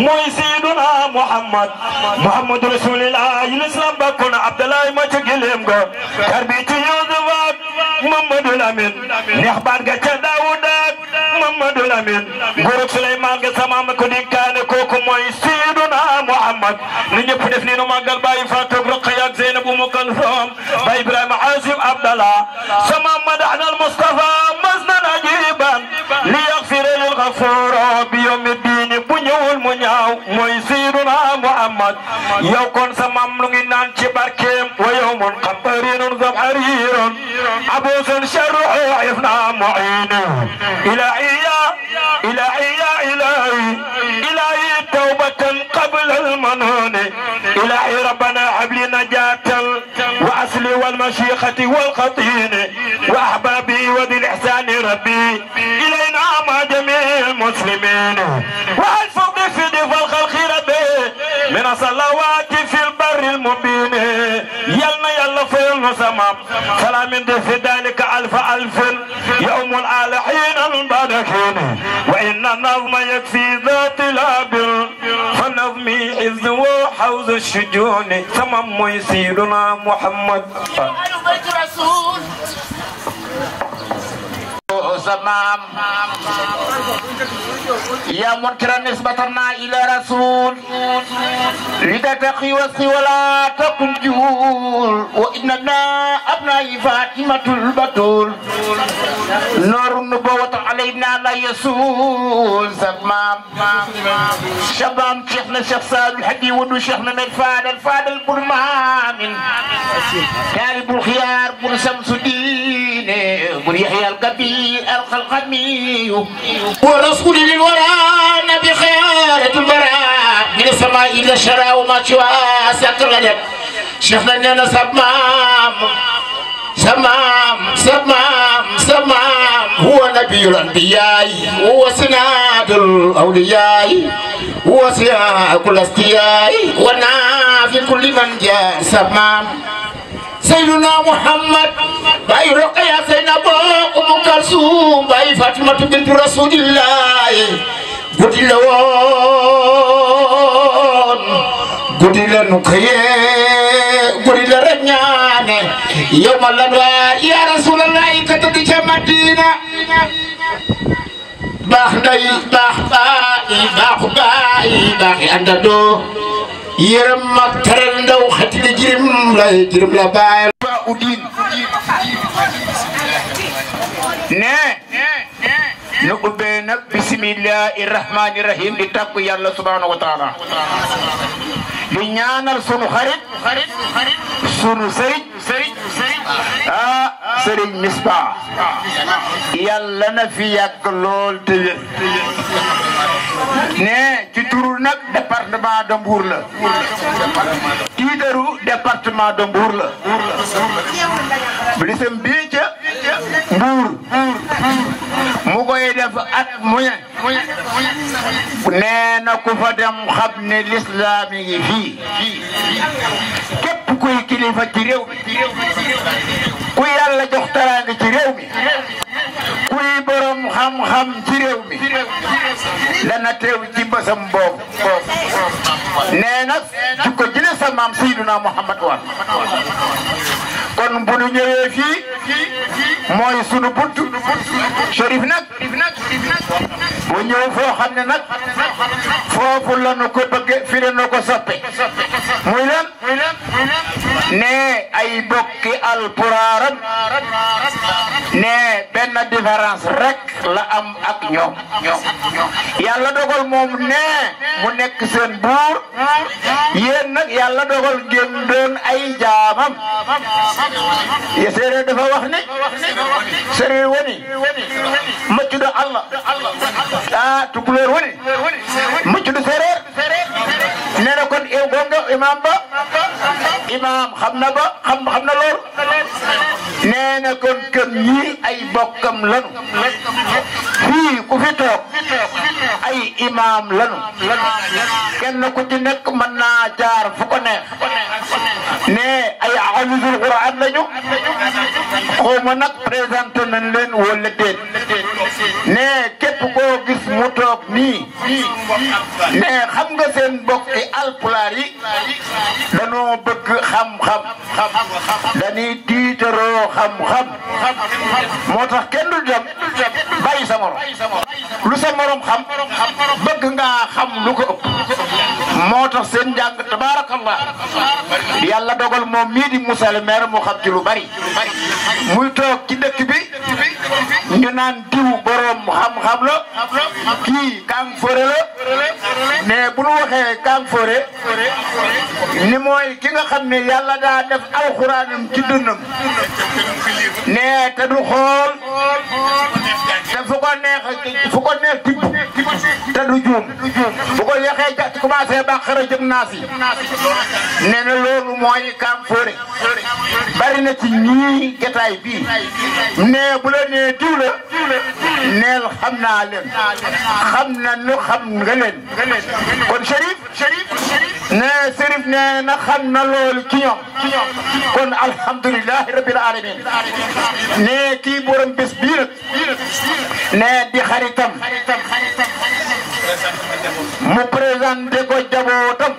mooy Seyduna Muhammad Rasulillah l'islam bakkoon Abdallah ma ci gëlem go tarbi ci Yusuf ak Mamadou Lamine neex baat ga ca Daawud ak Mamadou Lamine ngorok Suleymaan ga sama ma ko dénkaane kooku mooy Seyduna Muhammad ni ñëpp def ni no magal Baye Fatou Rokhaya ak Zeynab Umu Kalsoom Baye Ibrahima Asim Abdallah sama madahna al-Mustafa masnan ajiban li yaghfir lil ghafur bi yawmi din bu ñëwul mu ñaaw mooy Seyduna Muhammad yow kon sa mam lu ngi naan ci barkeem wa yawmun qamtarinun zamharirun abusun sharruhu ifna mu'inu ilahi tawbatan qabla al-manun ilahi rabbana hab li najatan wa asli wal mashiqati wal khatin wa ahbabi wa bil ihsan rabbi ilayna ma jami' المسلمين والفضل في دفع الخلق ربي من الصلوات في البر المبين يلنا يلا فيلنا سمام سلام في ذلك ألف يوم الآلحين الباركين وإن النظم يكفي ذات لابل فنظمي حفظ وحوز الشجون تمام سيدنا محمد زمام يا منكر نسبتنا إلى رسول لتتقي وصي ولا تكن جول وإننا أبناء فاطمة البتول نور النبوة علينا لا يسول زمام شباب شيخنا الشيخ سالم الحدي ودو شيخنا الفادل بن مامن كارب الخيار بن شمس الدين بن يحيى الكبير الخلقمي ورسول للورى نبي خيارة البراء من السماء إلى الشراء وما شوى سيأكل غدب شيخنا نانا سمام هو نبي الأنبياء هو سناد الأولياء هو سياق الأستياء ونافي كل من جاء سمام سيدنا محمد باي رقيا سيدنا أم كلثوم باي فاطمة بنت رسول الله قدي لنا رنيانه يوم الأنوار يا رسول الله كتبت مدينة باخ باي أنددو يرم مكترن دو خطل جرم لا باي udin ne nu ubbe nak bismillahir rahmanir rahim di takku yalla subhanahu wa ta'ala di ñaanal sunu xarit sunu sëriñ sëriñ Misbah yalla na fi yàgg lool te wér ne ci turu nag département de Mbour la tiidaru département de Mbour la bilisam bii ca Mbour mu koy def at mu ne nee na ku fa dem xam ne l'islam yi ngi fii képp kuy kilifa ci réew mi ku yàlla jox teraanga ci réew mi kuy borom xam-xam ci réew mi dana teew ci bësam boobu nee nag su ko jëlee sa maam Seydina Muhammad wa kon bu ñu ñëwee fii mooy sunu buntu Cherif nag bu ñëw foo xam ne nag foofu la nu ko bëgge fi la nu ko soppe muy lan ne ay bokki alpuraaram ne benn différence rek la am ak ñoom yàlla dogal moom ne mu nekk seen buur yéen nag yàlla dogal ngeen doon ay jaamam ya séeréer dafa wax ne séeréer woni maccudo Allah tukulóor woni maccudo séeréer nee na kon gonga imam ba imam xam na lool nee na kon këm ñii ay bokkam lanu fii ku fi toog ay imam lanu kenn ku ci nekk mën naa jaar fu ko neex ne ay hafizul Qur'an lañu xawma nag présenté nañ leen wala déet ne képp koo gis mu toog nii ne xam nga seen mbokki alpulaar yi danoo bëgg xam-xam dañuy tiitaroo xam-xam moo tax kenn du dem bàyyi sa morom lu sa morom xam bëgg ngaa xam lu ko ëpp moo tax seen njàng tabaarakallah yàlla dogal moom mii di Moussa le maire mu xam ci lu bari muy toog ci dëkk bi ñu naan diw borom xam-xam la kii kàng fóore la mais bu nu waxee kàng fóore ni mooy ki nga xam ne yàlla daa def alxuraanam ci dënnam ne te du xool te fu ko neex tibb te du juum bu ko yeexee ja commencé Baqara jëm Naas yi nee na loolu mooy kàng fóore bari na ci ñii jotaay bii ne bu la nee diw la neel xam naa leen xam na lu xam nga leen kon Chérif ne Chérif nee na xam na loolu ci ñoom kon alhamdulilahi rabbil alamin ne kii borom bés bii nag ne di xaritam mu présenté ko jabootam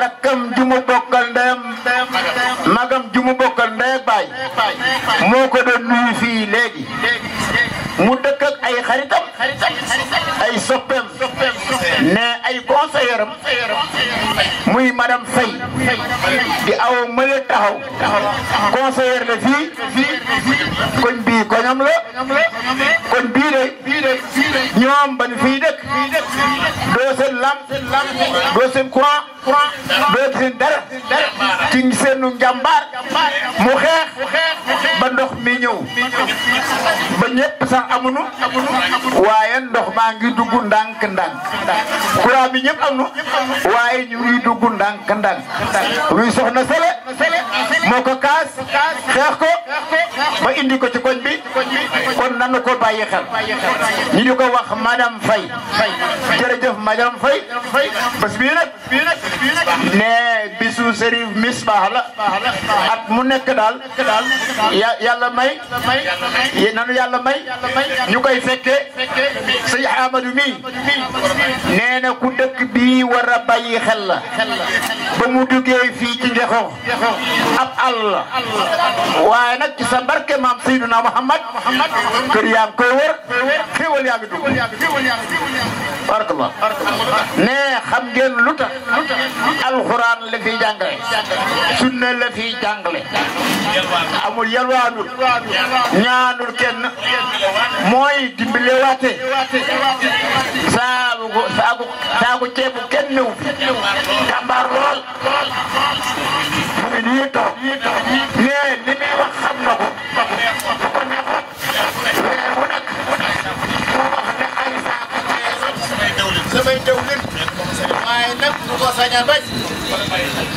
rakkam ju mu bokkal ndeyam magam ju mu bokkal ndey baay moo ko doon nuyu fii léegi mu dëkk ak ay xaritam ay soppeem ne ay conseiller am muy madame Faye di aw mële taxaw conseiller la fii koñ bii koñam la koñ bii de ñoom ban fii dëkk doo seen lamp doo seen courant doo seen dara ci seenu njàmbaar mu xeex ba ndox mi ñëw ba ñëpp sax amuñu waaye ndox maa ngi dugg ndànk-ndànk courant bi ñëpp amuñu waaye ñu ngi dugg ndànk-ndànk luy soxna Sele moo ko kaas xeex ko ba indi ko ci koñ bi kon nanu ko bàyyi xel ñu di ko wax madame Faye jërëjëf madame Faye bés bii nag ne bisu Chérif Misbah la at mu nekk daal yàlla may nanu yàlla may ñu koy fekkee sëñ Amadou mi nee na ku dëkk bii war a bàyyi xel la ba mu duggee fii ci Ngexo ab àll la waaye nag ci sa barke maam Seydina Muhammad kër yaa ngi koy wër xéwal yaa ngi dugg barakallah ne xam ngeen lu tax alxuraan la fiy jàngale sunna la fiy jàngale amul yalwaanul ñaanul kenn mooy dimbale waate saagu ceebu kenn néew jàmbaar lool mu ngi nii toog ne li muy wax xam na ko bu ko neexoon mais mu nekk mu wax ne ay saako samay dawlin waaye nag du ko sañ a bañ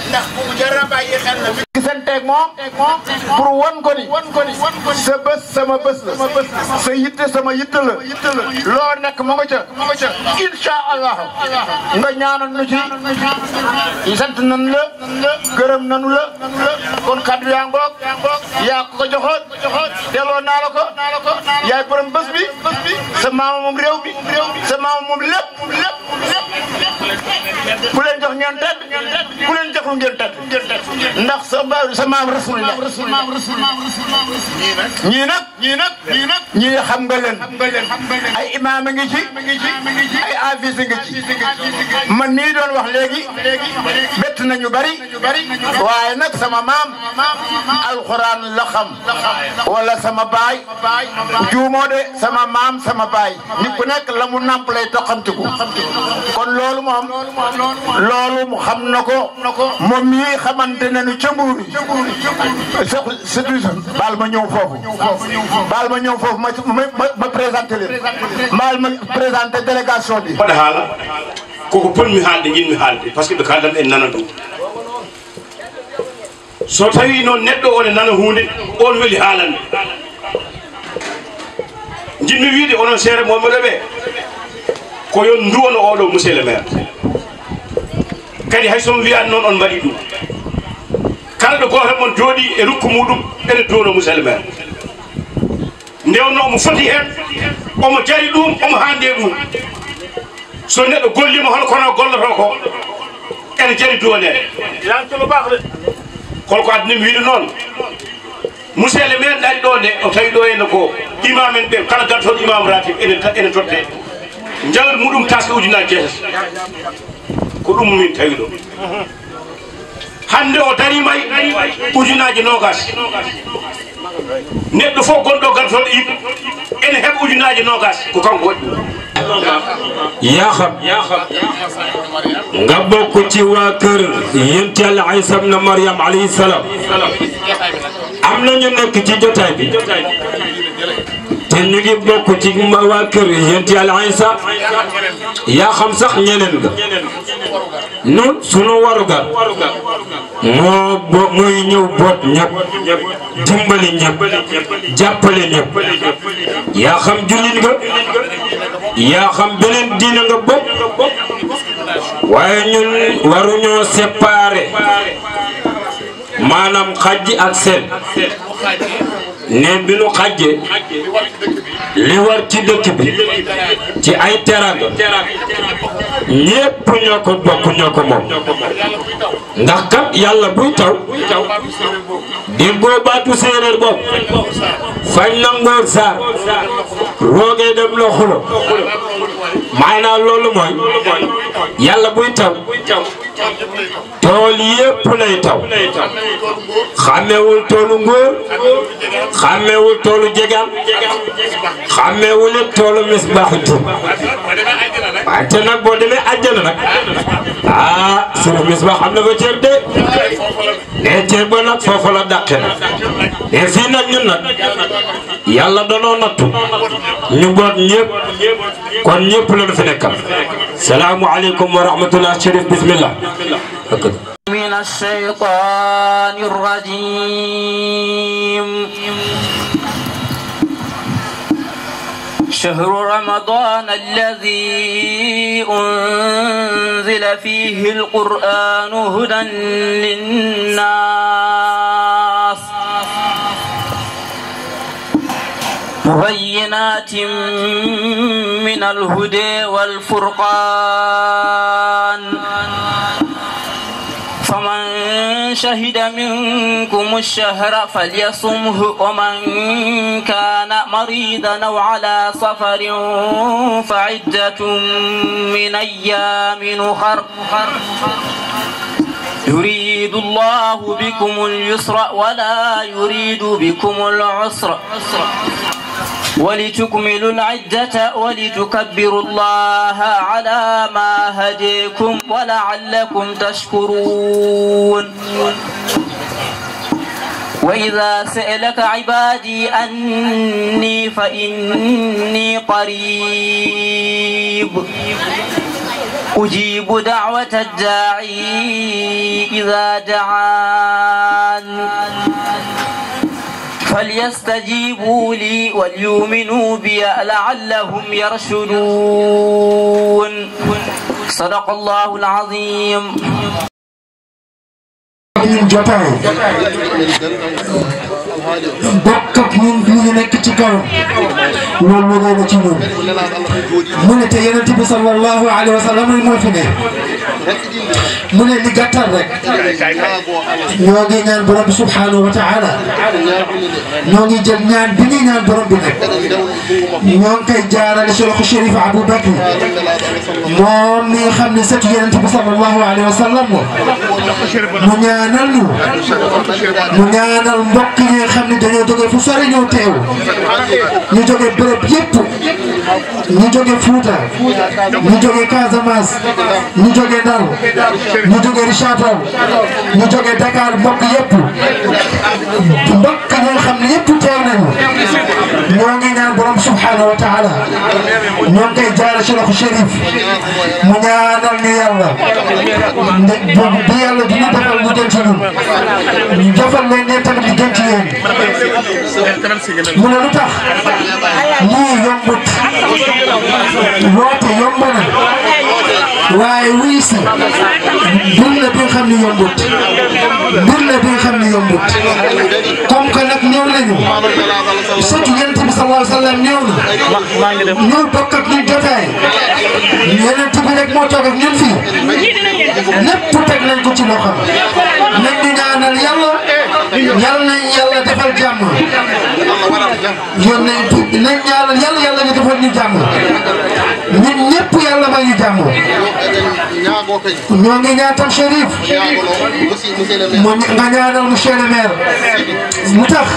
ndax bu mu jar a bàyyi xel la gisanteeg moom pour wan ko ni sa bés sama bés la sa yitte sama yitte la loo nekk mu nga ca insha allah nga ñaanal nu ci sant nan la gërëm nanu la kon kaddu yaa ngoog yaa ko joxoon delloo naa la ko yaay borom bés bi sa maama moom réew mi sa maama moom lépp bu leen jox ngeen tedd bu leen joxul ngeen tedd ndax sa maam rasulullah ñii xam nga leen ay imaam a ngi ci ay afis a ngi ci man nii doon wax léegi bett nañu bari waaye nag sama maam alxuraan la xam wala sama baay juumoo de sama maam sama baay nit ku nekk la mu nàmp lay toqamtiku kon loolu moom mu xam na ko moom mii xamante nañu ca Mbuur surtout baal ma ñëw foofu ma présenté leen baal ma présenté délégation bi waɗa haala koko ponmi haalde jinmi haalde par ce que ɓe kaldan en nana ɗum so tawi noon neɗɗo one nana hunde on weeli haalande jinmi wiide onon seere momeɗo ɓe ko yon nduwono oɗo monsieur le maire kadi hay somi wiyani noon on mbaɗi ɗum kala ɗo goto mon jooɗi e rukku muɗum ene duwono monsieur le maire ndewno omo foti hen omo jari ɗum omo hande ɗum so neɗɗo gollima hono kono golloto ko ene jari duwanede yantolo baax de holko aduna mi wiɗo noon monsieur le maire ɗari ɗo nde o tawi ɗo henna ko imam en ɓe kala gartoɗo imam ratib ene totte jawdi muɗum taske ujunaji 6 ko ɗum min tawi ɗo hande o darima ujunaji 20 neɗɗo fof gonɗo gartoɗo iɓe ene heɓa ujunaji 20 ko kanko waɗi ɗum yaa xam nga bokk ci waa kër yonent Yàlla Isa ibn Maryam alayhi salaam am na ñu nekk ci jotaay bi te ñu ngi bokk ci waa kër yonent Yàlla Isa yaa xam sax ñeneen nga nun sunu warugar mooy ñëw boot ñëpp dimbali ñëpp jàppale ñëpp yaa xam jullit nga yaa xam beneen diina nga bokk waaye ñun waruñoo séparer maanaam xajji ak seen ne bi nu xajje li war ci dëkk bi ci ay teraanga ñépp ñoo ko bokk ñoo ko moom ndax kat yàlla buy taw déggoo baatu séeréer bopp fañ nangoor saar roogee dem la xulo maanaam loolu mooy yàlla buy taw tool yépp lay taw xàmmewul toolu ngóor xàmmewul toolu jegaan xàmmewul it toolu misbaaxu tur waaye te nag boo demee àjjana nag sunu misbaax am na fa cër de ne cër ba nag foofu la dàqe nag ne fii nag ñun nag yàlla danoo nattu ñu boot ñëpp kon ñëpp la nu fi nekkal salaamu aleykum wa rahmatullah Chérif bismillah من الشيطان الرجيم شهر رمضان الذي أنزل فيه القرآن هدى للناس مبينات من الهدى والفرقان فمن شهد منكم الشهر فليصمه ومن كان مريضا أو على سفر فعدة من أيام أخر يريد الله بكم اليسر ولا يريد بكم العسر ولتكملوا العدة ولتكبروا الله على ما هديكم ولعلكم تشكرون وإذا سألك عبادي أني فإني قريب أجيب دعوة الداعي إذا دعان فليستجيبوا لي وليؤمنوا بي لعلهم يرشدون صدق الله العظيم bokk ak ñun li ñu nekk ci kaw loolu moo gën a ci ñun mu ne te yonent bi sallallahu alayhi wa sallam moo fi ne mu ne li gàttal rek ñoo ngi ñaan borom bi subhanahu wa taala ñoo ngi jël ñaan bi ñuy ñaan borom bi nag ñoo ngi koy jaarale si loxo Chérif Abou Bakri moom mi nga xam ne sëtu yonent bi sallallahu alayhi wa sallam mu ñaanal ñu mu ñaanal mbokk yi nga xam ne dañoo jógee fu sori ñëw teew ñu jógee bërëb yëpp ñu jógee Fouta ñu jógee Casamance ñu jógee Ndar ñu jógee Richard Toll ñu jógee Dakar mbokk yëpp mbokk yi nga xam ne yëpp teew nañu ñoo ngi ñaan borom subhanahu wa taala ñoo ngi koy jaare ci loxo Chérif mu ñaanal ñu yàlla bi yàlla di ñu defal ñu gën ci ñun ñu defal leen ne tamit ñu gën ci yéen mu ne lu tax lii yombut woote yomb na waaye wuy si mbir la bi nga xam ne yombut mbir la bi nga xam ne yombut comme que nag ñëw nañu surtout yonent bi sallallahu alayhi wa sallam ñëw na ñu bokk ak ñun jotaay yonent bi rek moo toog ak ñun fii lépp teg nañ ko ci loxo nañ ñu ñaanal yàlla nañ yàlla defal jàmm yoon nañ ñaanal yàlla ñu defal ñu jàmm ñun ñëpp yàlla may ñu jàmm ñoo ngi ñaatal Chérif nga ñaanal monsieur le maire mu tax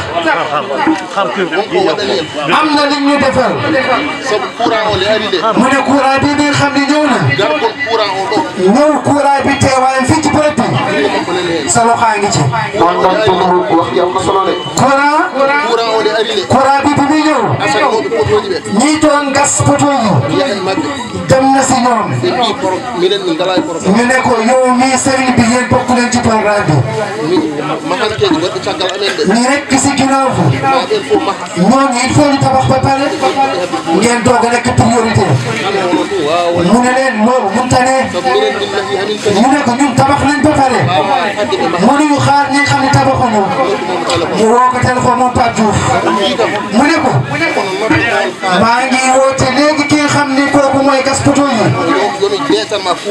am na li ñu defal mu ne courant bi nga xam ne ñëw na ñëw courant bi teewaayam fii ci bërëb bi sa loxo ngi ci courant bi bi muy ñëw ñi doon gas poto yi dem na si ñoom ñu ne ko yow mii sëriñ bi yéen bokk leen ci programme bi ñi rek si ginnaaw ñooñu il faut ñu tabax ba pare ngeen doog a nekk priorité mu ne leen loolu mënta ne ñu ne ko ñun tabax nañ ba pare mënuñu xaar ñi nga xam ne tabaxuñu mu woo ko téléphone moom Pape Diouf mu ne ko maa ngi woote léegi ki nga xam ni kooku mooy gas poto yi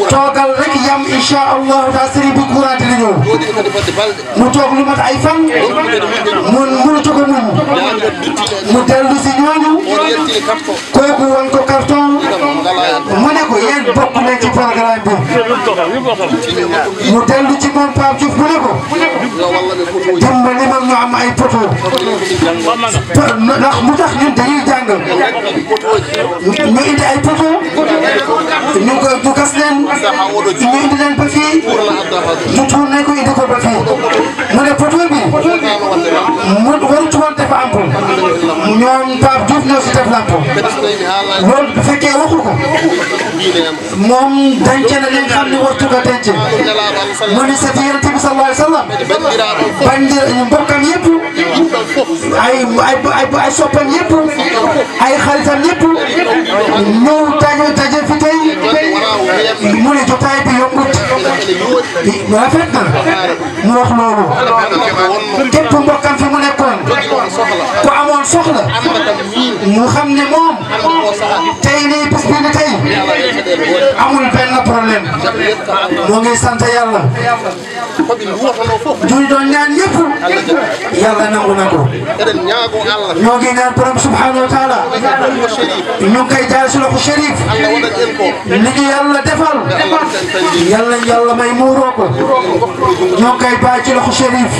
toogal rek yam incha allahu taala sëriñ bi courant dina ñëw mu toog lu mat ay fan mënatu ko muñ mu dellu si ñooñu kooku wan ko carton mu ne ko yéen bokk nañ ci programme bi mu dellu ci moom Pape Diouf mu ne ko dimbali ma ñu am ay poto ndax mu tax ñun dañuy jàng ñu indi ay poto ñu gas leen ñu indi leen ba fii ñu tourné ko indi ko ba fii mu ne poto bi mu warutu woon def ampoule ñoom Pape Diouf ñoo si def lampo loolu bu fekkee waxu ko moom denc na li nga xam ne wartu ko denc mu ne sa Yonent bi sallallahu alayhi wa sallam bandir mbokkam yëpp ay soppam yëpp ay xaritam yëpp ñëw daje fi tey mu ne jotaay bi yombut rafet na mu wax loolu képp mbokkam fi mu nekkoon ku amoon soxla mu xam ne moom tey nii bis bi ni tey amul benn problème moo ngi sant yàlla duñ doon ñaan ñëpp yàlla nangu na ko ñoo ngi ñaan borom subhanahu wa taala ñu ngi koy jaar si loxo Chérif li ñu yàlla defal yàlla may muuroo ko ñoo ngi koy bàyyi ci loxo Chérif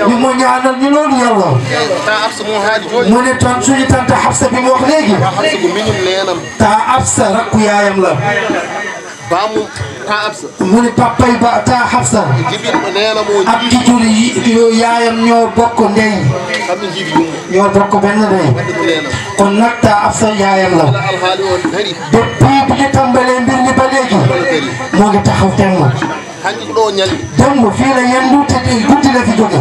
ñu mu ñaanal ñu loolu yàlla mu ne toon suñu tante Hafsa bi mu wax léegi taa Hafsa rakku yaayam la mu ne papay ba taa Hafsa ak ki jur yi yaayam ñoo bokk ndey ñoo bokk benn ndey kon nag taa Hafsa yaayam la depuis bi ñu tàmbalee mbir mi ba léegi moo ngi taxaw temm démb fii la yendu te guddi la fi jóge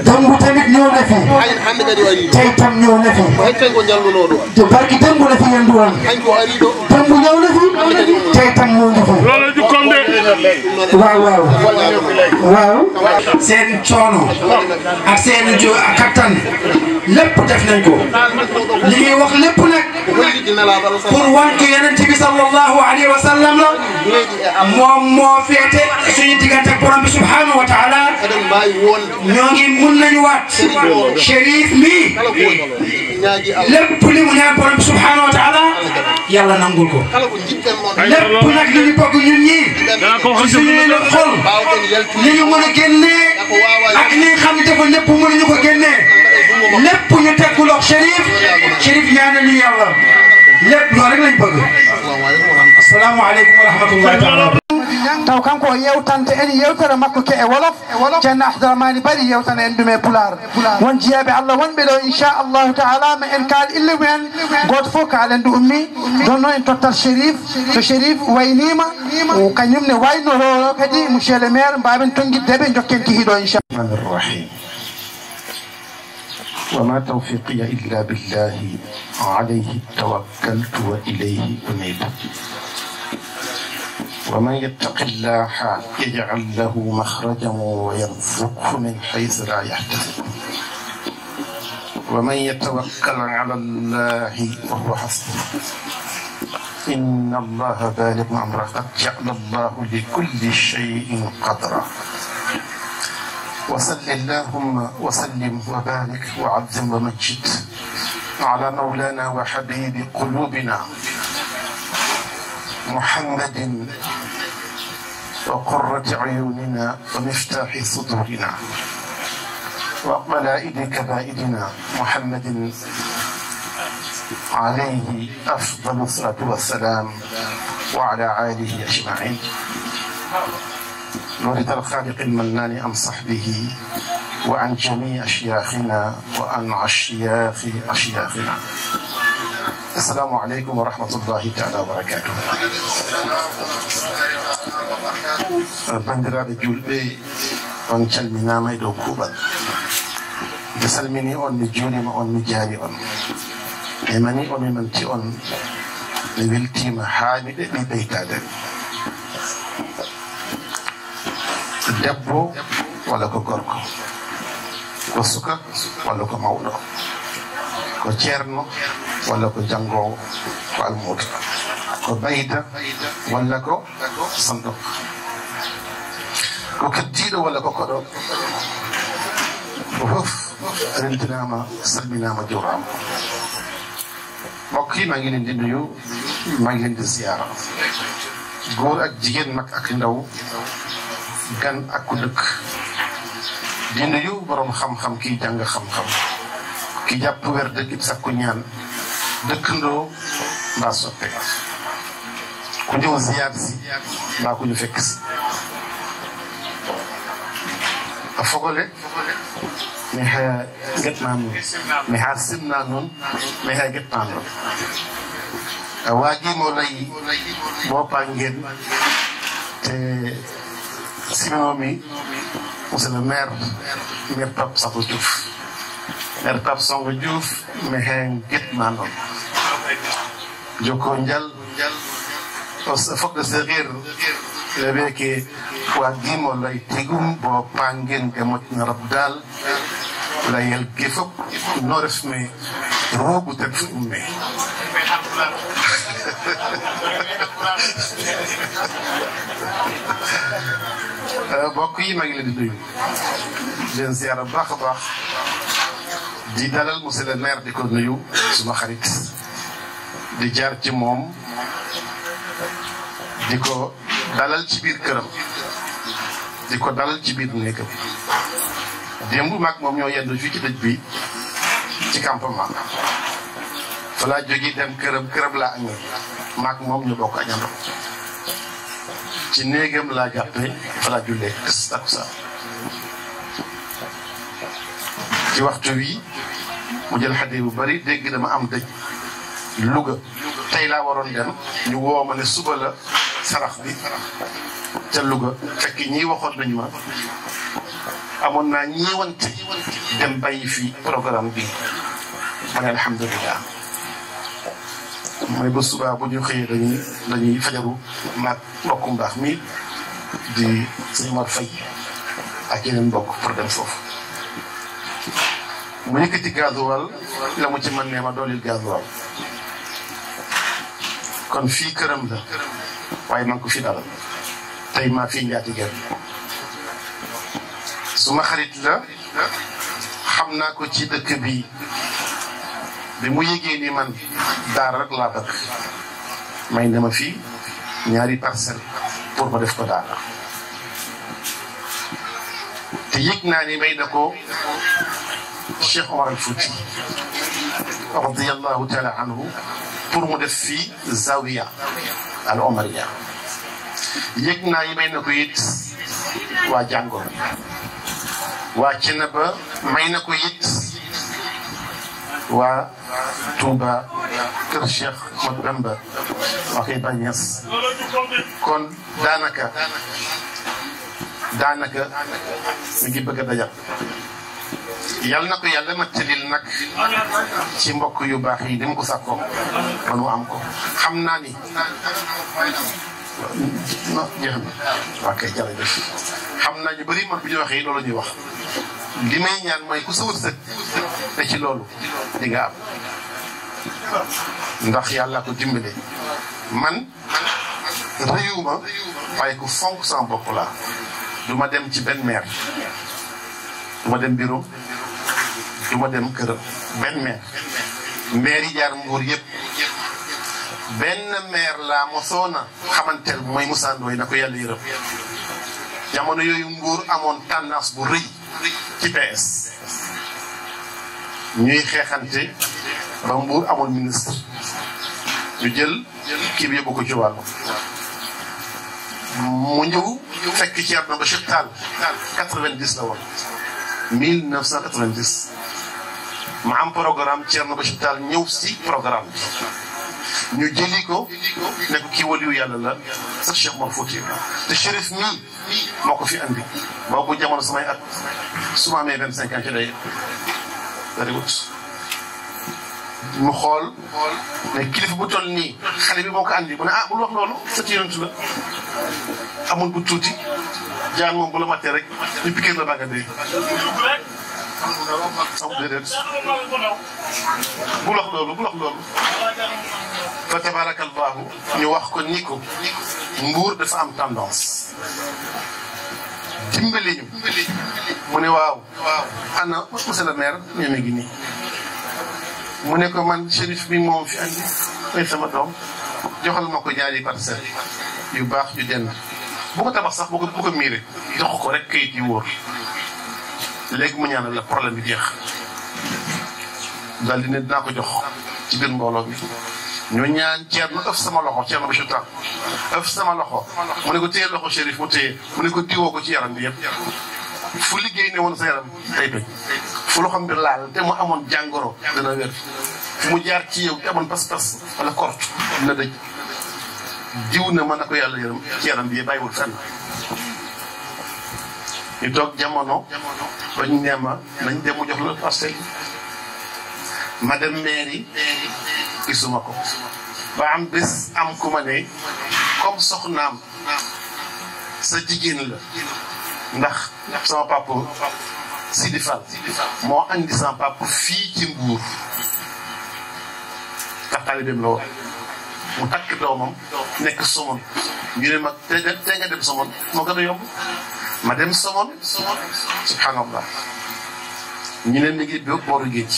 démb tamit ñëw na fi tey tam ñëw na fi barki démb la fi yendu woon démb ñëw na fi tey tam ñëw na fi waaw seen coono ak seen kattan lépp def nañ ko li ñuy wax lépp nag pour wan ko Yonent bi sallallahu alayhi wa sallam la moom moo féete suñu diggante ak borom bi subhanahu wa taala ñoo ngi mun nañu waat Chérif mi lépp li mu ñaan borom bi subhanahu wa taala yàlla nangul ko lépp nag li ñu bëgg ñun ñii suñu xol li ñu mën a génnee ak li nga xam ne dafa lépp mënuñu ko génnee lépp ñu tegguloog Chérif ñaanal ñu yàlla lépp loolu rek lañ bëgg. asalaamaaleykum wa rahmatullahi taala. taw kanko o yewtante en yewtere makko ke e wolof ceerno Ahdaramani Bari yewtana en ɗum e pular won jeeyaɓe Allah wonɓe ɗo inchallahu taala ma en kaal ille mumen goto fof kaalen ndu ummi ɗon noon en tottat Chérif so Chérif waynima kañum ne waynoro kadi monsieur le maire mbawen tonguiddeɓe jokken kihiɗo inchallah. وما توفيقي إلا بالله عليه توكلت وإليه أنيب ومن يتق الله يجعل له مخرجا ويرزقه من حيث لا يحتسب ومن يتوكل على الله فهو حسبه إن الله بالغ أمره قد جعل الله لكل شيء قدرا وصل اللهم وسلم وبارك وعظم ومجد على مولانا وحبيب قلوبنا محمد وقرة عيوننا ومفتاح صدورنا وقلائد كبائدنا محمد عليه أفضل الصلاة والسلام وعلى آله أجمعين نريد الخالق المنان عن صحبه وعن جميع أشياخنا وعن أشياخ أشياخنا. السلام عليكم ورحمة الله تعالى وبركاته. bandiraɓe julɓe on calminama e dow kuuɓal mi salmini on mi juurima on mi jaari on e mani on manti on mi weltima haa mi ɗeɓi ɓeytade debbo walla ko gorko ko suka walla ko mawɗo ko ceerno walla ko janngowo ko almuudo ko bayda walla ko sanɗo ko keddiɗo walla ko koɗo ko fof rentinama salminama jurama mbokk yi maa ngi leen di nuyu maa ngi leen di ziyaara góor ak jigéen mag ak ndaw gan ak ku dëkk di nuyu borom xam-xam kii jàng xam-xam ki jàpp wer dëkk sakku ñaan dëkkandoo mbaa soppe ku ñëw ziyaar si mbaa ku ñu fekk si a fogole mi ha getnaa nun mi ha simnaa nun mi ha getnaa nun a waagimo layi boppa ngeen te siminomi monsieur le maire maire Pape Samba Diouf maire Pape Samba Diouf mi ha getnaa non joko njal fokde sereer leɓe ke waggimo lay tigum bo pangen e moƴƴina rabdal layel ge fof no refmi roogu ten fo umme mbokk yi maa ngi leen di nuyu leen ziyaara baax a baax di dalal monsieur le maire di ko nuyu suma xarit di jaar ci moom di ko dalal ci biir këram di ko dalal ci biir néegam démb maag moom ñoo yendu fii ci dëj bi ci campement fa laa jógee dem këram laa añee maag moom ñu bokk añandoo ci néegam laa jàppee fa laa jullee kës takkusaan ci waxtu wi mu jël xadee bu bari dégg dama am dëj Louga tey laa waroon dem ñu woo ma ne suba la sarax bi ca Louga fekk ñii waxoon nañu ma amoon naa ñeewante dem bàyyi fii programme bi ma ne alhamdulilah ma ne ba suba bu ñu xëyee dañuy fajaru maag mbokku mbaax mi di sëñ Mor Faye ak yeneen mbokk pour dem foofu mu yëkkati gasoil la mu ci mën ne ma doolil gasoil kon fii këram la waaye man ko fi dalal tey maa fii njaati gër suma xarit la xam naa ko ci dëkk bi mu yëgee ni man daara rek laa bëgg may na ma fii ñaari parcelle pour ma def ko daara te yëg naa ni may na ko Cheikh Omar al Fouti radiyallahu taala anhu pour mu def fii zawiya al omariya yëg naa yi may na ko it waa jàngoor waa Ceneba may na ko it waa Touba kër Cheikh Ahmadou Bamba waxee Bañes kon daanaka mi ngi bëgg a dajal yàlla na ko yàlla mattalil nag ci mbokk yu baax yi dem ko sàkkoo man mu am ko xam naa ni non jeex na waa kay jërëjëf xam naa ñu bëri man bu ñu waxee loolu ñuy wax li may ñaan mooy ku sa wërsëg te ci loolu di nga am ndax yàlla ko dimbale man réyuma waaye ku fonk sama bopp laa du ma dem ci benn maire du ma dem bureau du ma dem kër benn maire yi jaar Mbuur yëpp benn maire laa mosoona xamanteel mooy Moussa Ndoye na ko yàlla yërëm jamono yooyu Mbuur amoon tendance bu rëy ci PS ñuy xeexante ba Mbuur amoon ministre ñu jël kii bi yóbbu ko ci wàllu mu ñëw fekk Thierno Bachir Tall 90 la woon 1990 ma am programme Thierno Bachir Tall ñëw si programme bi ñu jëli ko ne ko kii waliyu yàlla la sax Cheikh Mor Fouti te Chérif mii moo ko fi andi boobu jamono samay at su ma amee 25 ans ci day dariwut mu xool ne kilifa bu toll nii xale bi moo ko andi mu ne ah bul wax loolu sët yonent la amul bu tuuti jaan moom bu la mattee rek ñu piqué la bàgga dee am déedéet bul wax loolu fa tabarakallahu ñu wax ko ni ko Mbuur dafa am tendance dimbali ñu mu ne waaw ana monsieur le maire ñu ngi nii mu ne ko man Chérif bi moom fi andi mooy sama doom joxal ma ko ñaari parcelle yu baax yu dend bu ko tabax sax bu ko miire jox ko rek kayit yu wóor léegi mu ñaanal la problème bi jeex daal di ne dinaa ko jox ci biir mbooloo bi ñu ñaan Thierno ëf sama loxo Thierno Bachir Tall ëf sama loxo mu ne ko téye loxo Chérif mu téye mu ne ko diwoo ko ci yaram bi yëpp fu liggéey ne woon sa yaram day doy fu loxom bi laal te mu amoon jàngoro dana wér fu mu jaar ci yow te amoon pas-pas wala kort dina dëj diw na mën na ko yàlla yaram ci yaram bi bàyyiwul fenn ñu toog jamono ba ñu neema nañ dem mu jox la parcelle ma dem mairie gisuma ko ba am bés am ku ma ne comme soxnaam sa jigéen la ndax sama papa Sidi Fall moo andi sama papa fii ci Mbuur ndax taalibeem la woon mu takk doomam nekk Somone ñu ne ma te nga dem Somone moo gën a yomb ma dem Somone subhanallah ñu ne mi ngi booru géej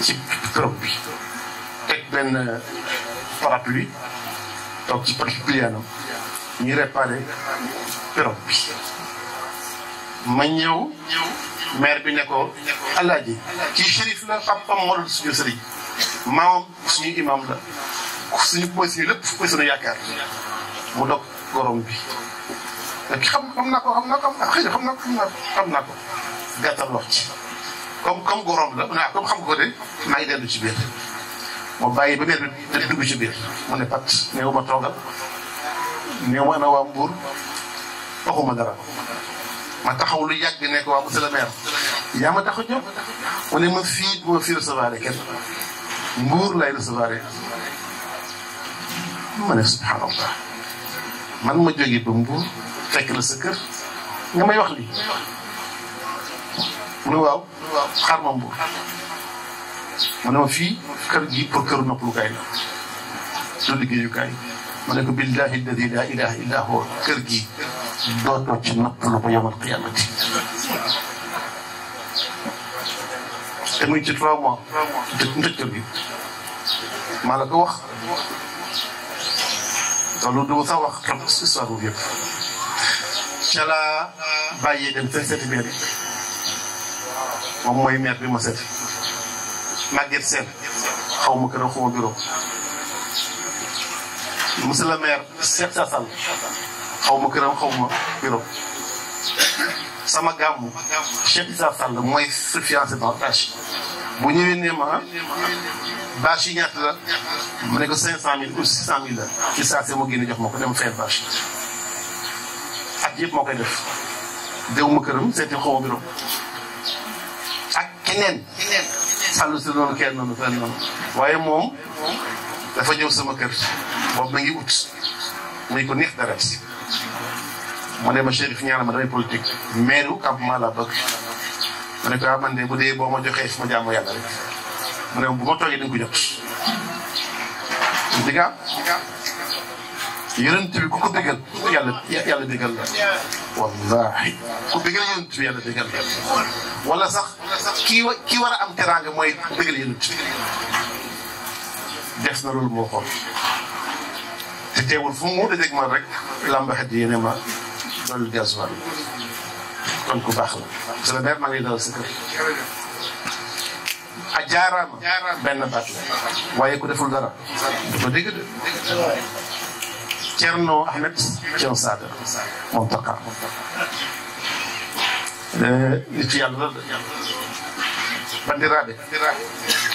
ci trop bi teg benn parapluie toog ci plianam ñu réparé pirogue bi ma ñëw maire bi ne ko alaaji kii Chérif la papam moo doon suñu sëriñ maamam suñu imam la suñu mooy suñu lépp mooy suñu yaakaar mu dog gorom bi xam naa ko xëy na xam naa ko gàttal wax ci comme gorom la naa comme xam nga ko de maa ngi dellu ci biir moo bàyyi ba maire bi dugg ci biir mu ne pat néew ma toogal néew ma ana waa Mbuur waxuma dara ma taxaw lu yàgg ne ko waa monsieur le maire yaa ma tax a jóg mu ne ma fii recevoir kenn Mbuur lay recevoir ma ne subhanallah man ma jógee ba Mbuur fekk la sa kër nga may wax lii mu ne waaw xaar ma Mbuur mu ne ma fii kër gi pour këru noppalukaay la du liggéeyukaay ma ne ko billahi alladi la ilaha illa huwa kër gi dootoo ci noppalu ba yawmal qiyamati te muy ci 3 mois ndëj kër gi maa la ko wax loolu du sax wax xam histoire boobu yëpp ca la bàyyee dem seeti maire moom mooy maire bi ma seeti Maguette Sène xaw ma këram xaw ma bureau monsieur le maire Cheikh Sassal xaw ma këram xaw ma bureau sama gàmmu Cheikh Issa Sall mooy sa fiancé dans bâche bu ñëwee ne ma bâche yi ñaata la mu ne ko 500000 ou 600000 la ci saa si mu génne jox ma ko dem fayal bâche ak yëpp moo koy def déw ma këram seeti xaw ma bureau ak keneen sàllu si noonu kenn noonu fenn noonu waaye moom dafa ñëw sama kër boobu ma ngi ut muy ko neex dara mu ne ma Chérif ñaanal ma damay politique maire wu campement la bëgg ma ne ko man de bu dee boo ma joxee fi ma jaamu yàlla rek mu ne bu ma toogee dañ ko jot diga yonent bi ku ko bégal yàlla bégal la wallahi ku bégal yonent bi yàlla bégal la wala sax kii war a am teraanga mooy bégal yonent bi def na loolu moo xool te teewul fu mu dajeeg ma rek lambaxet yéene ma loolu gasoil kon ku baax la monsieur le maire maa ngi dalal sa kër a jaaraama benn baat la waaye ku deful dara dafa dégg de Cerno Ahmed Cerno Sada Mountakha nit yàlla bandiraɓe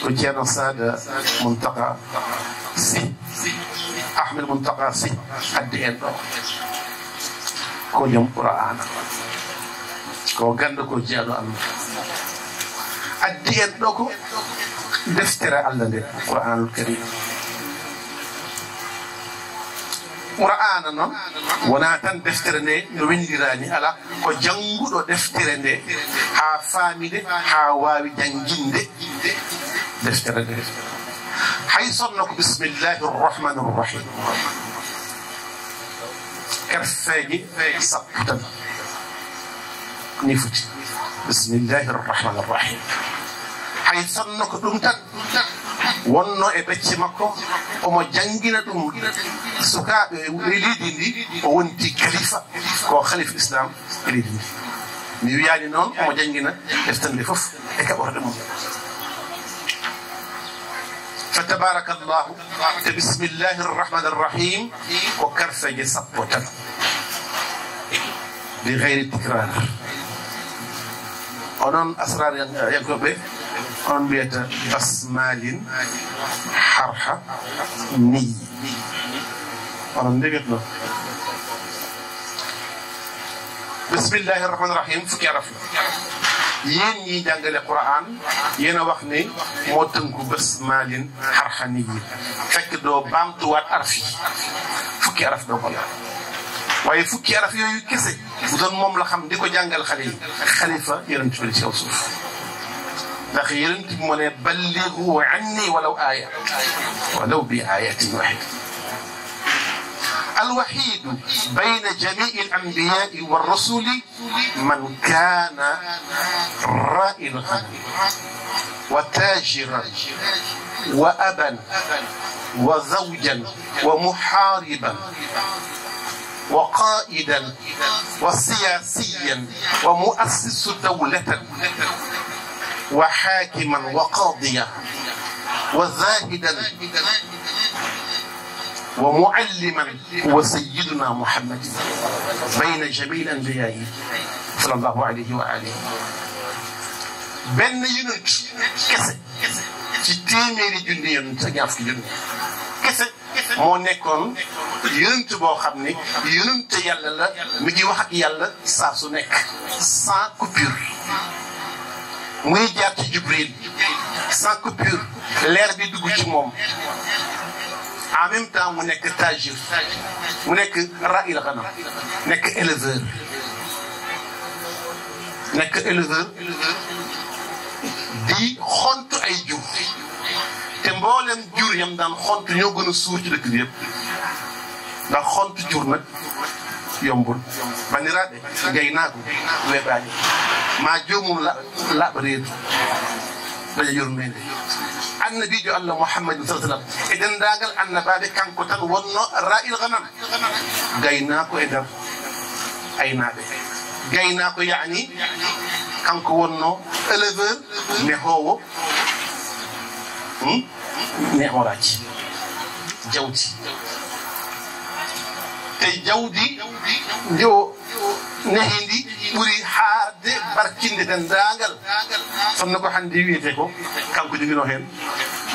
ko Cerno Sada Mountakha Sy Ahmed Mountakha Sy addi en ɗo ko joom Qur'ana ko ganda ko jeyaɗo Allah addi en ɗo ko deftere Allah nde Qur'anul Karim Qur'ana noon wona tan deftere nde no windirani ala ko jannguɗo deftere nde ha faamide ha wawi jannginde deftere nde hay sonno ko bismillahi rrahmani rrahim kerfeeje sappo tan ni foti bismillahi rrahmani rrahim hay sonno ko ɗum tan wonno e becce makko omo jangina ɗum sukaaɓe leydi ndi o wonti khalifa ko khalifa islam e leydi ndi mi wiyani noon omo jangina deftande fof e kaɓorde mum fa tabarakallahu te bismillahi rrahmani rrahim ko karfeje sappo tan bi gayri tikrar onon asrar yankoɓe on mbiyata basmalin harha niyi onon ndegetno bismillahi rahmani rahim fukki araf la yéen ñi jàngale Qur'an yéen a wax ni moo tënku basmalin harha niyi fekk doo baamtuwaat araf yi fukki araf doo ko la waaye fukki araf yooyu kese bu doon moom la xam di ko jàngal xale yi xalifa yonent bi ci kaw suuf ndax yonent bi moo ne ballighu anni walaw aaya walaw bi ayatin wahida الوحيد بين جميع الأنبياء والرسل من كان رائعا وتاجرا وأبا وزوجا ومحاربا وقائدا وسياسيا ومؤسس دولة وحاكما وقاضيا وزاهدا ومعلما وسيدنا محمد بين جميع الأنبياء صلى الله عليه وآله benn yonent kese ci téeméeri junni yonent ak ñaar fukki junni kese moo nekkoon yonent boo xam ni yonent yàlla la mi ngi wax ak yàlla saa su nekk sans coupure muy jaar ci Jibril sans coupure leer bi dugg ci moom en même temps mu nekk tajir mu nekk ra'il ghanam nekk éleveur di xont ay jur te mboolem jur yam daan xont ñoo gën a suur ci dëkk bi yëpp ndax xont jur nag yombul bandiraɓe gaynaago weeɓaani ma joomum laaɓa reedu daña yurmede annabijo Allah Muhammad sallallahu alaihi wasallam e dendagal annabaɓe kanko tan wonno ra'il ghanam gaynaako e nder aynaaɓe gaynaako yaani kanko wonno éleveur nehoowo nehoraaji jawdi te jawdi ndi o nehi ndi ɓuri haade barkinde dendagal sonno ko hannde wiyete ko kanko jogino heen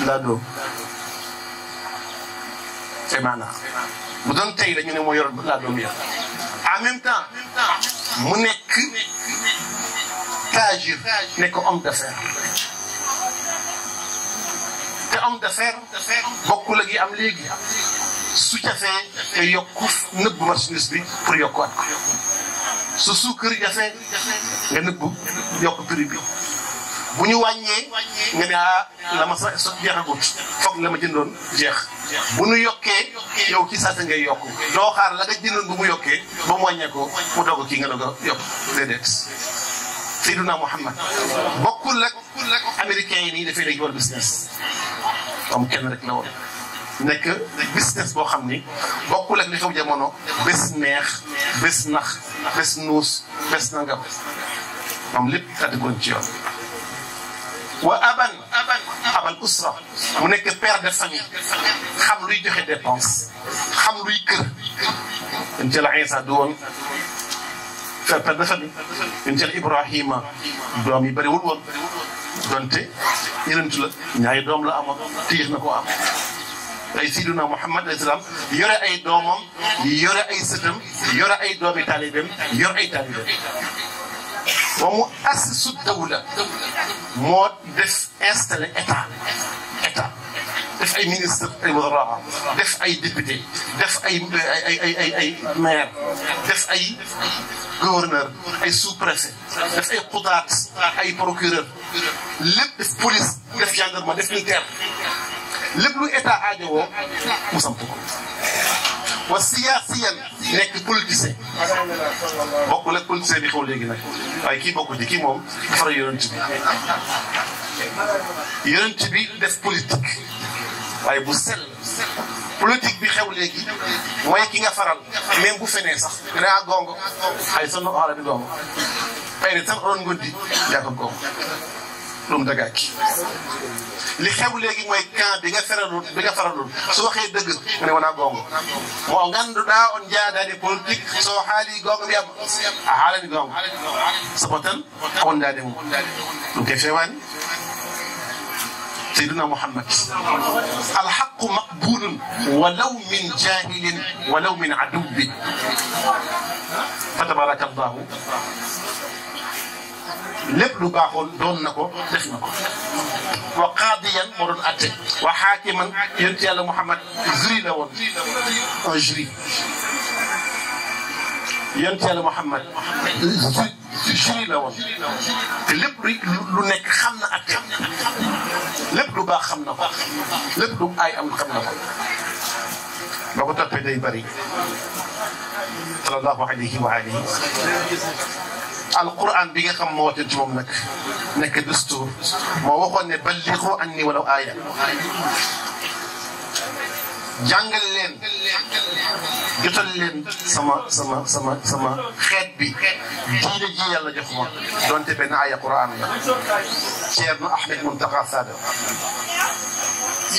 laaɗo e mana bu doon tey la ñu ne moo yor laaɗo mi en même temps mu nekk tajir nekk homme d'affaires te homme d'affaires bokkul ak yi am léegi su jafee te yokku nëbb marchandise bi pour yokkuwaat ko su suukar jafee nga nëbb yokk prix bi bu ñu wàññee nga ne la ma sa jeexagut foog la ma jëndoon jeex bu ñu yokkee yow ci saasa ngay yokk doo xaar la nga jëndoon bu mu yokkee ba mu wàññee ko mu doog kii nga doog a yokk déedéet Seydina Muhammad bokkul ak américains yi nii dafay nekk war business am kenn rek la woon nekk business boo xam ni bokkul ak li xew jamono bés neex bés nax bés nuus bés nangam moom lépp tàddugoon ci yoon wa abal usra mu nekk père de famille xam luy joxe dépense xam luy kër dañ ci la Isa du woon père de famille dañ ci la Ibrahima doom yi bëriwul woon donte yonentu la ñaari doom la amoon téyex na ko am ay Sidina Muhammad alayhi salaam yore ay doomam yore ay sëtam yore ay doomi taalibeem yor ay taalibeem ba mu assisu dawla moo def installé état def ay ministre ay wazara def ay député def ay maire def ay gouverneur ay sous-préfet def ay xudaat ay procureur lépp def police def gendarmerie def militaire lépp lu état aajowoo mu samp ko wa siyaasiyan nekk politicien bokkul ak politicien bi xew léegi nag waaye kii bokkul ci kii moom dafa yonent bi def politique waaye bu sell politique bi xew léegi mooy ki nga faral même bu fenee sax dina gongo ay sonno xala bi gongo ay ne tan oron ngondi yaa ko gongo ɗum dagaaki li xew léegi mooy camp bi nga faralul su waxee dëgg mu ne wonaa gongo mo ngannduɗaa on jaadaade politique so haali gongo mbiyama a haalani gongo sabu tan a wondaade mum ɗum ke feewaani سيدنا محمد الحق مقبول ولو من جاهل ولو من عدو فتبارك الله lépp lu baaxoon doon na ko def na ko wa qaadiyan moo doon atte wa xaakiman yonent yàlla Muhammad jury la woon un jury yonent yàlla Muhammad jury la woon te lépp lu nekk xam na atte lépp lu baax xam na ko lépp lu ay am xam na ko boo ko toppee day bari sallallahu alayhi wa alihi alquran bi nga xam moo wate ci moom nag nekk dustuur moo waxoon ne balligu anni walaw aaya jàngal leen jotal leen sama xeet bi diine ji yàlla jox ma donte benn aaya quran la Ceerno Ahmed Muntaqa Sada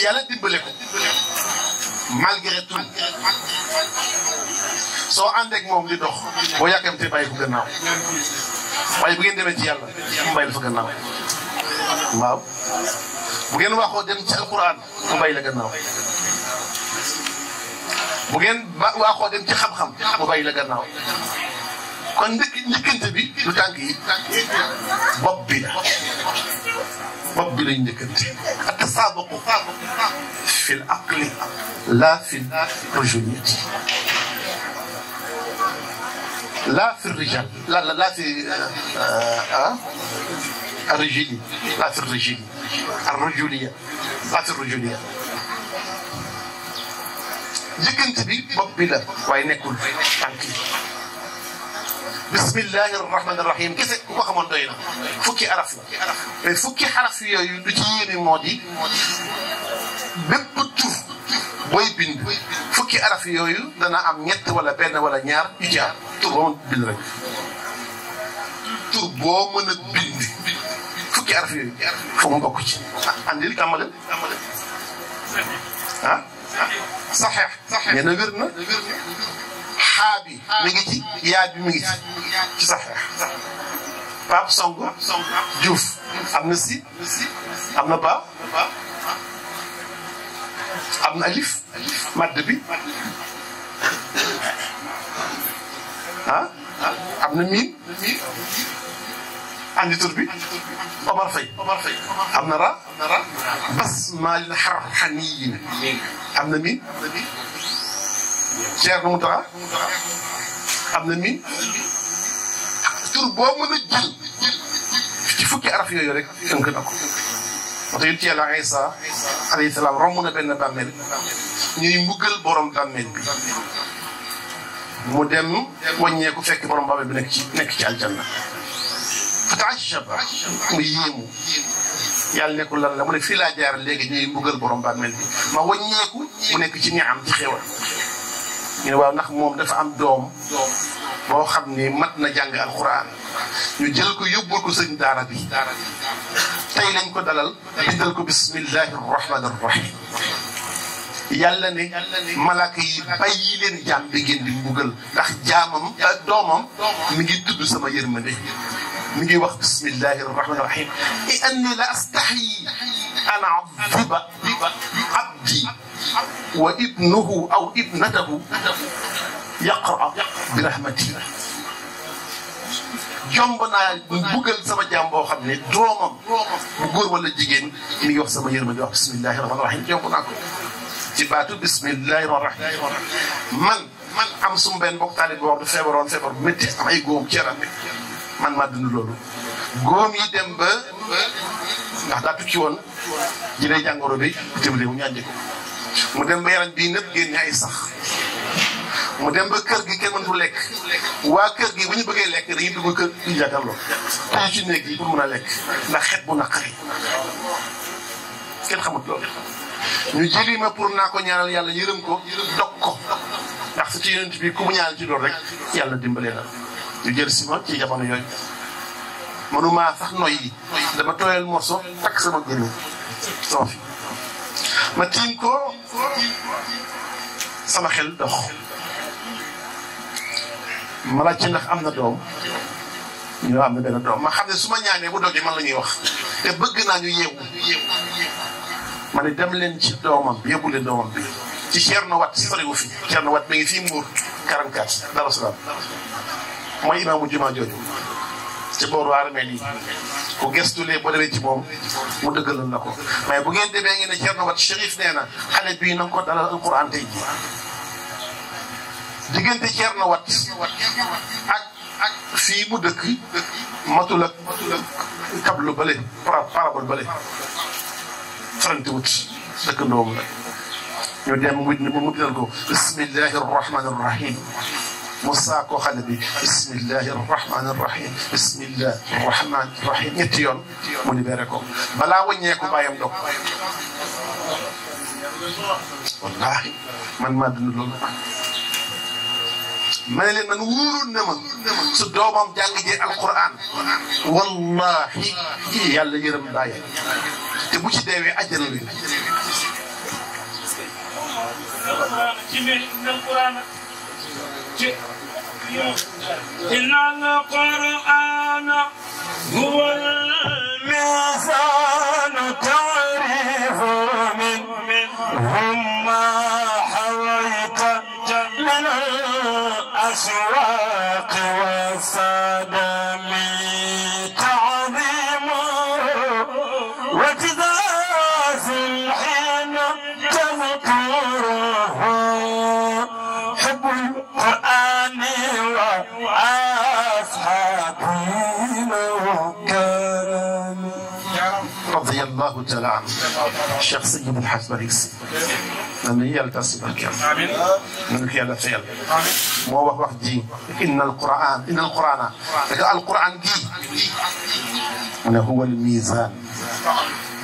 yàlla dimbale ko malgré tout soo àndeeg moom di dox boo yàkkamtee bàyyi ko gannaaw waaye bu ngeen demee ci yàlla mu bàyyi la fa gannaaw waaw bu ngeen waxoo dem ci alquran mu bàyyi la gannaaw bu ngeen waxoo dem ci xam-xam mu bàyyi la gannaaw kon njëkkante bi du tànk yi bopp bi la bopp bi lañ njëkkante at-tasaabuqu fi al-aqli la fi al-rujuliyati لا في الرجال لا في الرجولية لا في الرجولية الرجولية لا في الرجولية جكنت بي بلا وين يكون تانكي بسم الله الرحمن الرحيم كيف وخمون دوينا فكي عرفنا فكي حرف يدتيني مودي بيبتو booy bind fukki araf yooyu dana am ñett wala benn wala ñaar yu ci am tur boo mën bind rek tur boo mën a bind fukki araf yooyu foog mu bokk ci andil tàmbaleel ah saxeex nee na wér na xaa bi mi ngi ci yaa bi mi ngi ci saxeex Pape Songo Diouf am na si am na ba am na alif madd bi am na miin andi tur bi Omar Faye am na ra Basmalin Harhaniyin am na min Thierno Moutara am na min tur boo mën a jël ci fukki araf yooyu rek tënk na ko. moo tax yonent Yàlla Isa alayhi salaam romb na benn bàmmeel ñuy mbugal borom bàmmeel bi mu dem wàññeeku fekk borom bàmmeel bi nekk ci aljanna fataajaba mu yéemu yàlla nekkul lan la mu ne fii laa jaar léegi ñuy mbugal borom bàmmeel bi ma wàññeeku mu nekk ci niam ci xéwal ñu ne waaw ndax moom dafa am doom boo xam ni mat na jàng alquran ñu jël ko yóbbul ko sëñ daara bi tey lañ ko dalal bindal ko bismillahi rahmani rahim yàlla ne malaaka yi bàyyi leen jaam bi ngeen di mbugal ndax jaamam doomam mi ngi tudd sama yërmande mi ngi wax bismillahi rahmani rahim anni la astaxyi an adiba abdi wa ibnuhu aw ibnatahu yaqra bi rahmati jomb naa mbugal sama jaam boo xam ne doomam bu góor wala jigéen mi ngi wax sama yërmande wax bismillahi rahmani rahim jomb naa ko ci baatu bismillahi rahmani rahim man am suma benn mbokk taalib boo xam ne feebaroon feebar bu métti am ay góom ci yaram bi man maa dund loolu góom yi dem ba ndax daa tukki woon jëlee jàngoro bi itam réew ñànje ko mu dem ba yaram bii nëpp génne ay sax mu dem ba kër gi kenn mënatu lekk waa kër gi bu ñu bëggee lekk dañuy dugg kër gi jàkkaarloo tëju ci néeg yi pour mën a lekk ndax xet bu naqari kenn xamut loolu ñu jëli ma pour naa ko ñaanal yàlla yërëm ko dog ko ndax su ci yonent bi ku mu ñaanal ci loolu rek yàlla dimbalee la ñu jël si ma ci jamono yooyu mënumaa sax noyyi dama tooyal morso takk sama génn sama fi ma tiim ko sama xel dox ma laaj ci ndax am na doom ñu am na benn doom ma xam ne su ma ñaanee bu dogee man la ñuy wax te bëgg naa ñu yeewu ma ne dem leen ci doomam bi yóbbu leen doomam bi ci Thierno Wat soriwu fi Thierno Wat mi ngi fii Mbour 44 Darou Salaam mooy imaamu jumaa jooju ci booru armeel yi ku gestulee boo demee ci moom mu dëggalal la ko mais bu ngeen demee ngeen ne Thierno Wat Chérif nee na xale bii na nga ko dalal alquran tey ji diggante Thierno Wat ak fii mu dëkk matul ak kablu bële parabole bële farante wut dëkk ndoom la ñu dem mu dal ko bismillahi rahmani rahim Moussa koo xale bi bismillahi rahmani rahim bismillahi rahmani rahim ñetti yoon mu libéré ko balaa wàññeeku bàyyam dog wallahi man maa dund loolu ma ne leen man wóoroon na ma su doomam jàng jee alquran wallahi yàlla yërëm bàyyi te bu ci deewee àjjana li إن القرآن هو الميزان تعرف منهم ما حويت من الأشواق والصدم تعظيم واعتزاز حين تذكره حب القرآن وأصحابه وكرم رضي الله تعالى عنه الشيخ سيد الحاج بريكسي لأن هي التصبر كم من هي الفعل مو وقت جي إن القرآن جي هو الميزان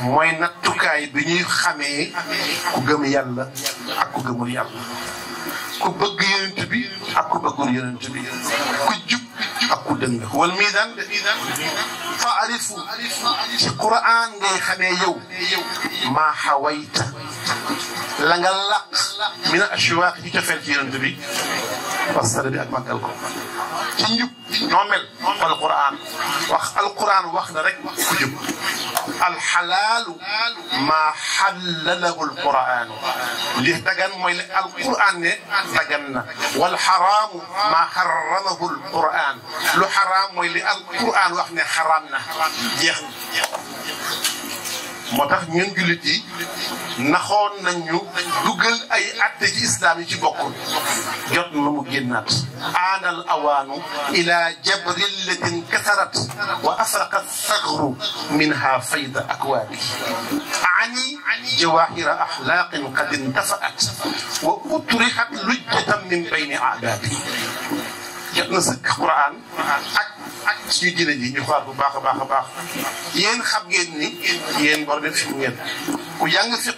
mooy nattukaay bi ñuy xamee ku gëm yàlla ak ku gëmul yàlla ku bëgg yonent bi ak ku bëggul yonent bi ku jub ak ku dëng wal miizaan faarifu ci Qur'an ngay xamee yow maa xawayta la nga laq min ashwaaq ci cofeel ci yonent bi wasala bi ak màggal ko ci njub noo mel alquran wax na rek ku jub alxalaalu maa xallalahu alquran li dagan mooy li alquran ne dagan na wal xaraamu maa xaramahu alquran lu xaraam mooy li alquran wax ne xaraam na jeex na moo tax ñun jullit yi naxoon nañu dugal ay atte ci islam yi ci bokkul jot na mu génnaat aanal awaanu ila jabrillatin kasarat wa afraqat sagru minha fayda akwaabi ani jawahira axlaaqin qad intafaat wa utrixat lujjatan min bayni aadaabi jot na sëkk Quran ak suñu diine ji ñu xool bu baax a baax a baax yéen xam ngeen ni yéen borom fiq ngeen ku jàng fiq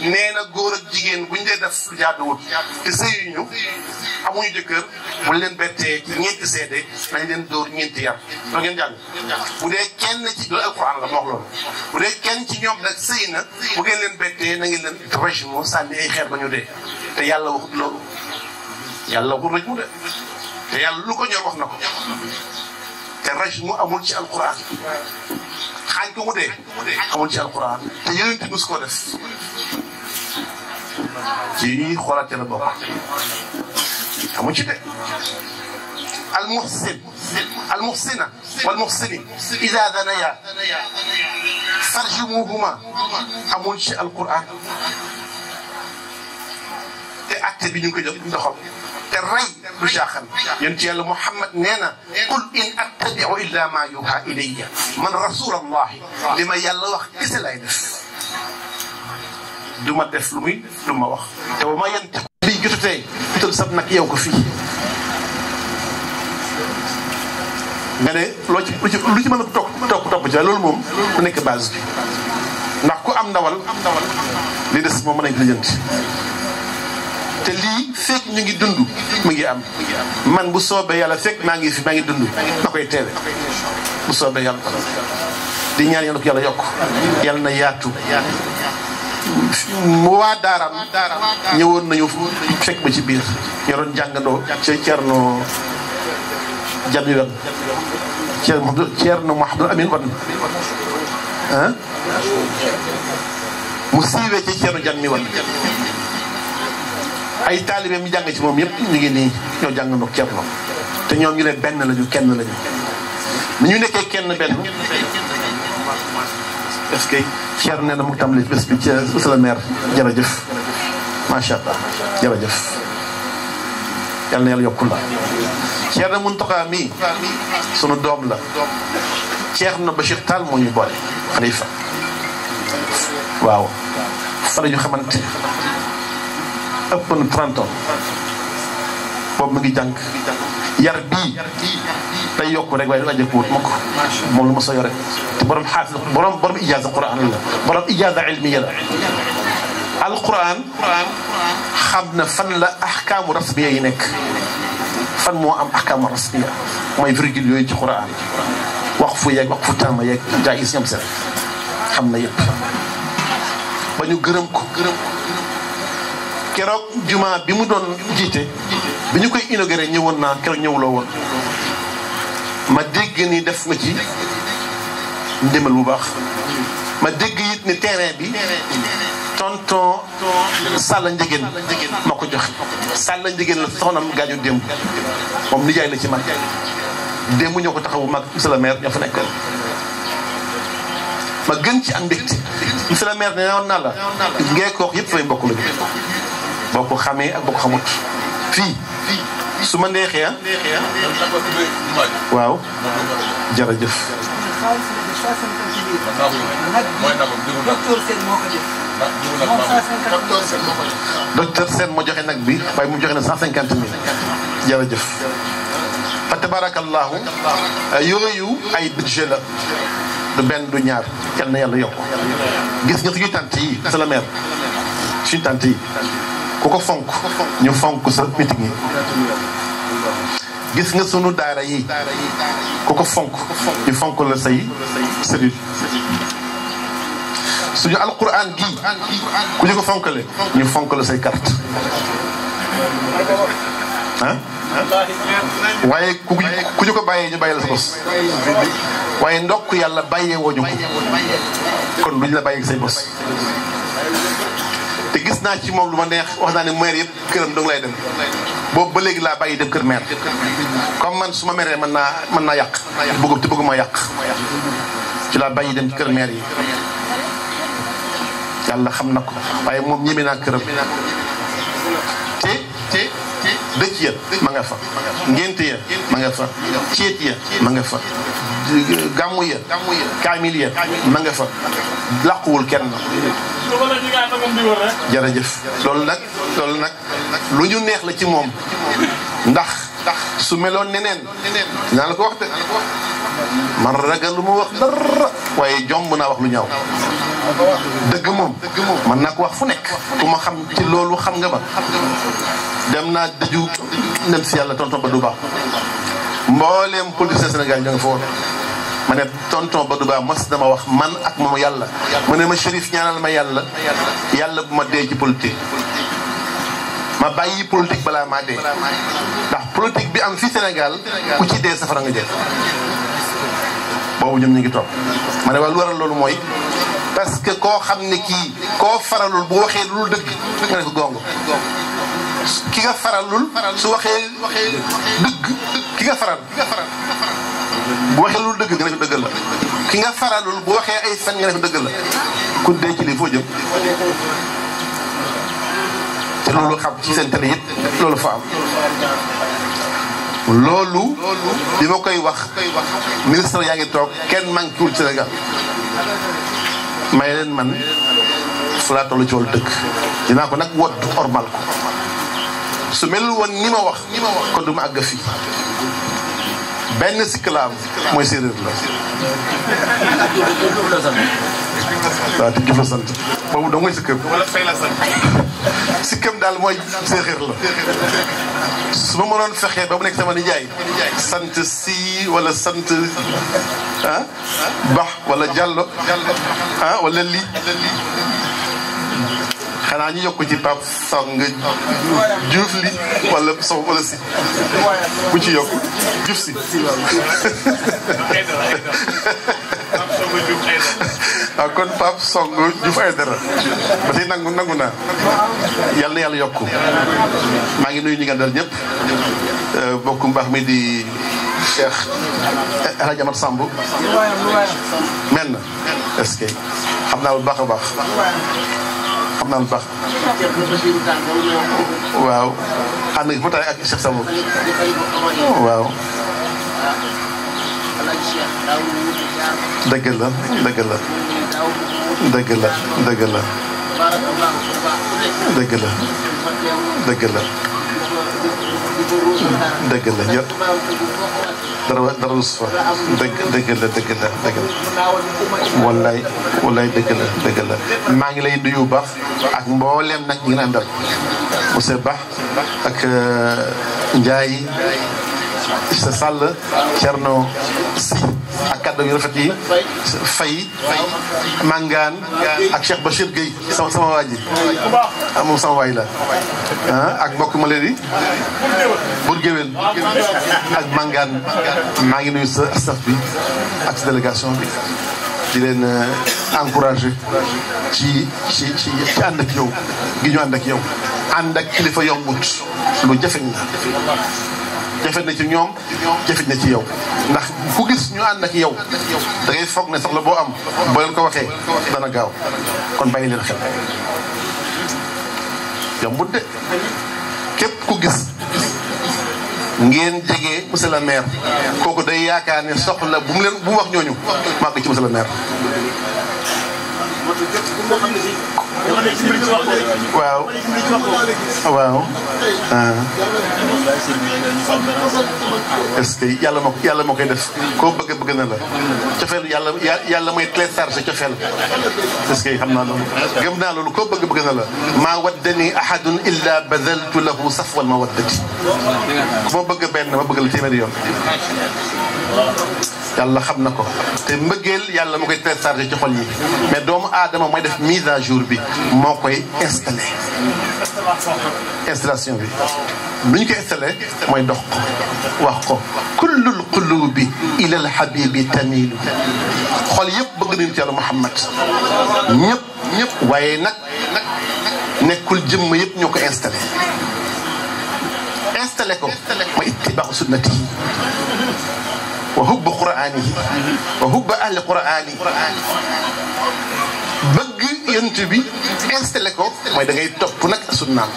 nee na góor ak jigéen buñ dee def lu jaaduwut te sëyuñu amuñu jëkkër bu leen bettee ci ñeenti seede nañ leen dóor ñeenti yar loolu ngeen jàng bu dee kenn ci loolu alquran la wax loolu bu dee kenn ci ñoom nag sëy na bu ngeen leen bettee na ngeen leen rejmu sànni ay xeer ba ñu dee te yàlla waxut loolu yàlla waxut rejmu de te yàlla lu ko ñor wax na ko te rajmu amul ci alquran xaañ ko mu dee amul ci alquran te yonent mus koo def ci xoolate la bokk amul ci de almuhsin almuhsina walmuhsini ida danaya farjumuhuma amul ci alquran te acte bi ñu ngi ko jox doxal te rey du jaaxal yonent yàlla Muhammad nee na qul in attabi'u illa ma yuha ilayya man rasulallahi li ma yàlla wax kese lay def du ma def lu muy du ma wax te wa ma yantiqu bi jotatee tël sab nag yow ko fii nga ne loo ci lu ci mën a topp ci loolu moom du nekk base bi ndax ku am ndawal li des moom mën nañ ko lijjanti te lii fekk ñu ngi dund mu ngi am man bu soobee yàlla fekk maa ngi dund na koy teewe bu soobee yàlla di ñaan yàlla ko yàlla yokk yàlla na yaatu mu waa daaram ñëwoon nañu fekk ba ci biir ñoo doon jàngandoo ci Cerno Jami Wan Cerno Mouhamadou Amin Wan ah mu siiwee ci Cerno Jami Wan ay taalibe mi jàng ci moom yëpp ñu ngi nii ñoo jàngandoo Cerno te ñoom ñu ne benn lañu kenn lañu ni ñu nekkee kenn benn est-ce que Cerno nee na mu tàmbali bés bi ci monsieur le maire jërëjëf macha allah jërëjëf yal na yàlla yokku la Cerno Muntaxa mii sunu doom la Cerno Bachir Tall moo ñu boole xalifa waaw fa la ñu xamante ëpp na 30 ans boobu mu ngi jàng yar bii day yokku rek waaye du wàññeeku wut mukk moom la ma soo yore te borom xaafis borom ijaaza quran la borom ijaaza ilmiya la alquran xam na fan la ahkaamu rasmiya yi nekk fan moo am ahkaamu rasmiya mooy virgule yooyu ci quran wax fu yeeg wax fu tàmm yeeg jaayis ñoom seen xam na yëpp ba ñu gërëm ko keroog juma bi mu doon jiite bi ñu koy inauguré ñëwoon naa keroog ñëwuloo woon ma dégg ni def nga ci ndimbal bu baax ma dégg it ni terrain bi tonton Salla Njëgeen ma ko joxe Salla Njëgeen la soxnam gaañu démb moom nijaay la ci man démb ñoo ko taxawu mag monsieur le maire ñoo fa nekkoon ma gën ci am mbégte monsieur le maire ne woon naa la ngee koox yëpp fay mbokk lañu boo ko xamee ak boo ko xamut fii su ma neexee waaw jërëjëf docteur Sène moo joxe nag bi waaye mu joxe na 150 000 jërëjëf fa tabarakallahu yooyu ay budget la du benn du ñaar yal na yàlla yokk gis nga suñu tante yi c'est la mère suñu tante yi ku ko fonk ñu fonk sa meeting yi gis nga sunu daara yi ku ko fonk ñu fonk la say cellule suñu alquran gi ku ñu ko fonkale ñu fonk la say carte ah waaye ku ñu ko bàyyee ñu bàyyi la sa bos waaye ndokk yàlla bàyyee woo ñu ko kon duñ la bàyyi say bos te gis naa ci moom lu ma neex wax naa ne maire yëpp këram dong lay dem boobu ba léegi laa bàyyi dem kër maire comme man su ma meree mën naa yàq bëgguma yàq ci laa bàyyi dem ci kër maire yi yàlla xam na ko waaye moom ñeme naa këram te dëcc ya ma nga fa ngénte ya ma nga fa ceet ya ma nga fa gàmmu ya kaamil ya ma nga fa làquwul kenn jërëjëf loolu nag lu ñu neex la ci moom ndax su meloon neneen naa la ko wax de man ragal lu mu wax dara waaye jomb naa wax lu ñaaw dëgg moom man naa ko wax fu nekk ku ma xam ci loolu xam nga ma dem naa dëju nem si yàlla tonton Badou Ba mbooleem politicien Sénégal ñoo ngi fa woon ma ne tonton Badou Ba mas dama wax man ak moom yàlla mu ne ma Chérif ñaanal ma yàlla bu ma dee ci politique ma bàyyi politique balaa maa dee ndax politique bi am fi Sénégal ku ci dee safara nga jël boobu ñoom ñu ngi toog ma ne waa lu waral loolu mooy parce que koo xam ne kii koo faralul bu waxee lu dëgg nga ne ko gongo ki nga faralul su waxee dëgg ki nga faral bu waxee lu dëgg nga ne ko dëggal la ki nga faralul bu waxee ay fen nga ne ko dëggal la ku dee ci lii foo jëm te loolu xam ci seen télé yëpp loolu fa am loolu bi ma koy wax ministre yaa ngi toog kenn manqué wul Sénégal may leen man fu laa toll ci wàllu dëkk dinaa ko nag woddu ormal ko su mel woon ni ma wax kon du ma àgg fii benn sikk la am mooy séeréer la waaw te jëf la sant boobu doo mooy sikkam wala fay la sant sikkam daal mooy séeréer la su ma mënoon fexee ba mu nekk sama nijaay sant si wala sant Ba wala Diallo wala lii xanaa ñu yokk ci Pape Song Diouf li wala Sow wala si bu ci yokk Diouf si waaw kon Pape Song Diouf ay dara ba tey nangu naa yàlla na yàlla yokku maa ngi nuyu ñi nga dal ñëpp bokku mbaax mi di Cheikh El Hadj Amad Samb mel na est-ce que xam naa lu baax a baax xam naa lu baax waaw ànd nga fa taay ak Cheikh Samb waaw dëgg la dëgg la dëgg la dëgg la dëgg la dëgg la dëgg la yëpp dara rus fa dëgg la wallaay dëgg la maa ngi lay nuyu bu baax ak mbooleem nag ñi nga àndal monsieur Ba ak Ndiaye sa Sall Thierno Si ak kaddu yu rafet yi Faye Mangane ak Cheikh Bachir Gueye sama waa ji moom sama waay la ak mbokk ma leen di Bour Guewel ak Mangane maa ngi nuyu sa staff bi ak sa délégation bi di leen encouragé ci ànd ak yow gi ñu ànd ak yow ànd ak kilifa yombut lu jafeñ la jafe na ci ñoom jafe na ci yow ndax ku gis ñu ànd ak yow da ngay foog ne soxla boo am boo leen ko waxee dana gaaw kon bàyyi leen xel yombut de képp ku gis ngeen jege monsieur le maire kooku day yaakaar ne soxla bu mu wax ñooñu maa ko ci monsieur le maire waaw waaw est-ce que yàlla moo koy def koo bëgg na la cofeel yàlla mooy téléchargé cofeel est-ce que xam naa loolu gëm naa loolu koo bëgg na la maa waddani ahadun illa badaltu lahu safwal mawaddati ku ma bëgg benn ma bëgg la téeméeri yoon yàlla xam na ko te mbëggeel yàlla moo koy téléchargé ci xol yi mais doomu aadama mooy def mise à jour bi moo koy installé installation bi lu ñu koy installé mooy dox ko wax ko kullul qulubi ila al habibi tamilu xol yëpp bëgg nañu ci yàlla Muhammad ñëpp waaye nag nekkul jëmm yëpp ñoo ko installé ko mooy ittibaa sunnati wa hubba qur'anihi wa hubba ahli qur'ani bëgg yonent bi installé ko mooy da ngay topp nag sunnaam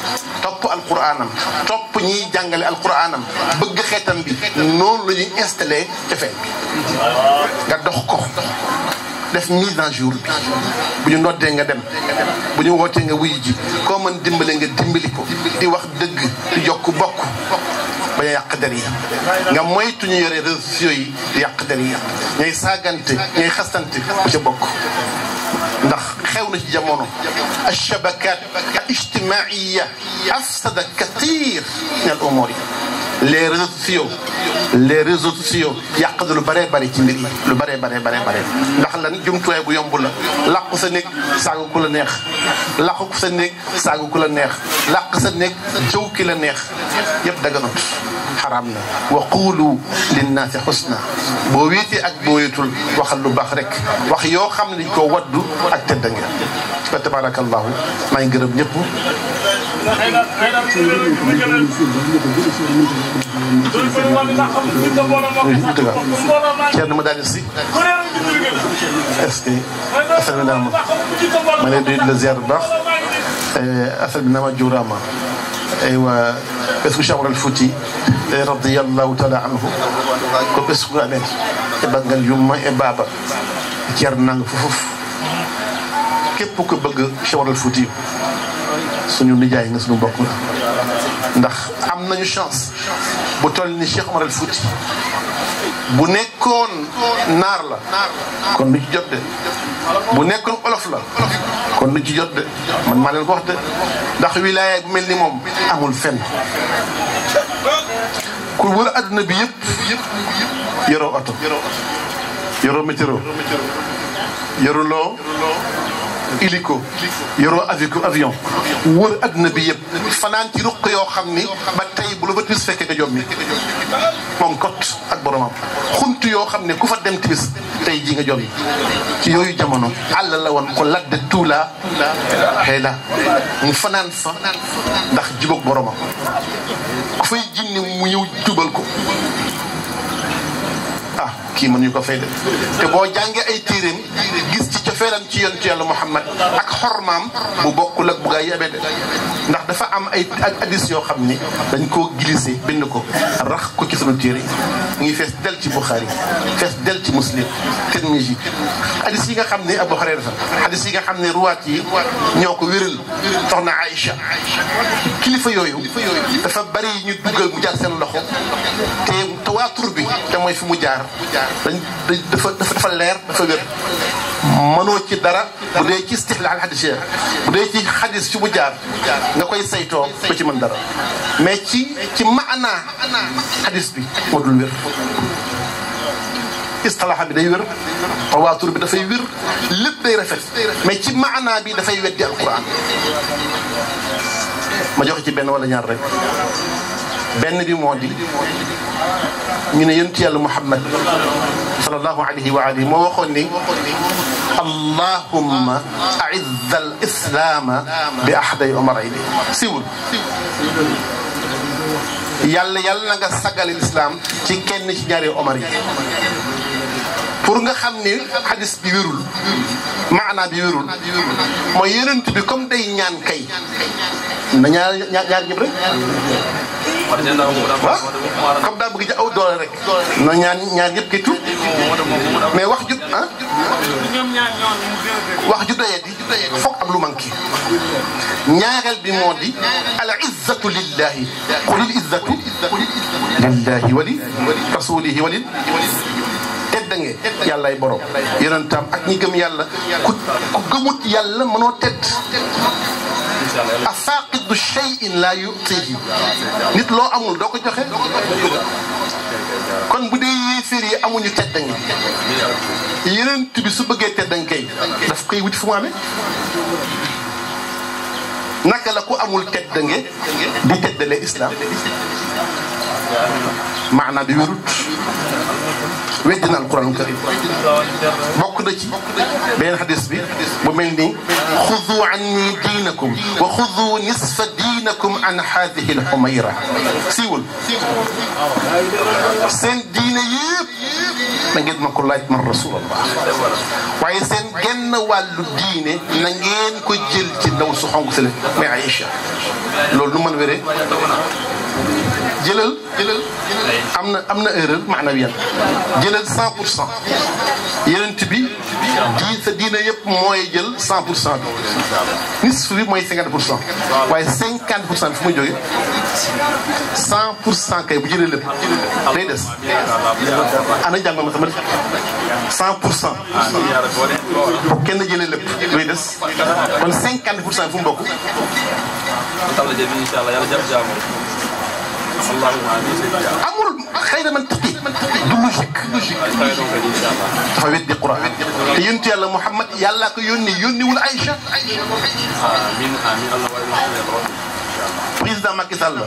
topp alquranam topp ñiy jàngale alquranam bëgg xeetam bi noonu la ñuy installé cofeel bi nga dox ko def mise en jour bi bu ñu noddee nga dem bu ñu wootee nga wuyu ji koo mën dimbale nga dimbali ko di wax dëgg di jokk bokk bañ a yàq der yi nga moytu ñu yore réseaux sociaux yi di yàq der yi ñooy saagante ñooy xastante bu ca bokk ndax xew na ci jamono alshabakat alijtimaiya afsada kathir min al umur yi les réseaux sociaux yàq na lu bëree bëri ci mbir yi lu bëree bëri ndax lan jumtuwaay bu yomb la làqu sa néeg saagu ku la neex làqu sa néeg saagu ku la neex làq sa néeg jëw ki la neex yëpp daganut xaraam na wa quulu linnaasi xusna boo wéetee ak boo wéetul waxal lu baax rek wax yoo xam ne dañ koo waddu ak tëdd nga fa tabarakallahu maa ngi gërëm ñëpp Ceerno ma daal si est-ce que affaire bi naa ma leen di la ziar bu baax affaire bi naa ma juuraama aywa est-ce que Cheikh Omar al Fouti radiyallahu taala anhu ko ɓesgu amen e banggal yumma e baaba ceernanga fofof képp ko bëgg Cheikh Omar al Fouti suñu nijaay nga suñu bokk ndax am nañu chance bu toll ni Cheikh Omar al Fouti bu nekkoon naar la kon lu ci jot de bu nekkoon olof la kon lu ci jot de man maa leen ko wax de ndax wilaaya bu mel ni moom amul fenn ku wër adduna bi yëpp yoroo oto yoroo météro yoruloo hélico yoroo avion wër adduna bi yëpp fanaan ci ruq yoo xam ni ba tey bu la ba timis fekkee nga jommi moom kot ak boromam xunt yoo xam ne ku fa dem timis tey ji nga jommi ci yooyu jamono àll la woon ko ladde tuula xëy na mu fanaan fa ndax jubóog boromam ku fay jinne mu ñëw jubal ko ah kii mënuñu ko fay de te boo jàngee ay téeréem gis ci cofeelam ci yontu yàlla Muhammad ak xormaam bu bokkul ak bu gaa yi amee de ndax dafa am ay hadis yoo xam ni dañ koo glissé bind ko rax ko ci sunu téere mu ngi fees del ci Bukhari fees del ci Muslim Tirmisi hadis yi nga xam ne Abu Hurayra hadis yi nga xam ne ruwaat yi ñoo ko wéral soxna Aïcha kilifa yooyu dafa bari ñu duggal mu jaar seen loxo te tawaatur bi te mooy fi mu jaar dafa leer dafa wér mënoo ci dara bu dee ci istihla al hadis bu dee ci hadis fi mu jaar nga koy saytoo ba ci mën dara mais ci maana hadis bi moo dul wér istalaha bi day wér tawaatur bi dafay wér lépp day rafet mais ci maana bi dafay weddi alquran ma joxe ci benn wala ñaar rek benn bi moo di ñu ne yonent yàlla Muhammad sallallahu alayhi wa alihi moo waxoon ni allahumma a'izz al-islam bi ahday umarayni siwul yàlla na nga sagal l'islam ci kenn ci ñaari omar yi pour nga xam ne hadis bi wérul maana bi wérul mooy yonent bi comme day ñaan kay na ñaar ñëpp rek waaw comme daa bëgg ja aw doole rek na ñaar ñëpp kay tuut mais wax ju wax ju doyee di foog am lu manqué ñaareel bi moo di al izzatu lillahi qulil izzatu lillahi wali rasulihi wali teddange yàllaay borom yonentam ak ñi gëm yàlla ku gëmut yàlla mënoo tedd afaaqidu shay'in laa yu'tihi nit loo amul doo ko joxe kon bu dee yéeféer yi amuñu teddange yeneen bi su bëggee teddange kay daf koy wuti fu mu amee naka la ku amul teddange di teddalee islam maana bi wérut weddina alquran karim bokk na ci beneen xadis bi bu mel ni xudu anni diinakum wa xudu nisfa diinakum an haadihi alxumayra siiwul seen diine yëpp na ngeen ma ko laaj man rasulallah waaye seen genn wàllu diine na ngeen ko jël ci ndaw su xonk si la mais Aïcha loolu nu mën wéree jëlal am na erreur maanawiyan jëlal 100% yeneen bi sa diine yëpp mooy jël 100% bi nisf bi mooy 50% waaye 50% bi fu muy jógee 100% kay bu jëlee lépp day des ana jàng ma sama 100% bu kenn jëlee lépp day des kon 50% fu mu bokk amul xëy na man taqi du logique dafa weddi Qur'an te yonent yàlla Muhammad yàlla ko yónniwul Aïcha président Macky Sall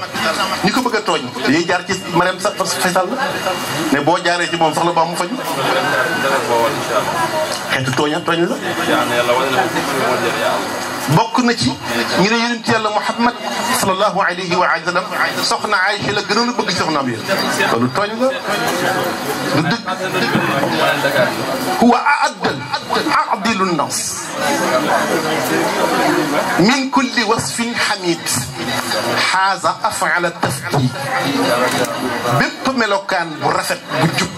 ñi ko bëgg a tooñ dañuy jaar ci Marième Faye Sall mais boo jaaree ci moom soxla ba mu faju xeetu tooñ la bokk na ci ñu ne yonent yàlla Muhammad sallallahu alayhi wa sallam soxna Aïcha la gënoon a bëgg soxnaam yi loolu tooñ la du dëgg huwa a'dilu nnas min kulli wasfin hamid xaaza af'ala tafti bépp melokaan bu rafet bu jub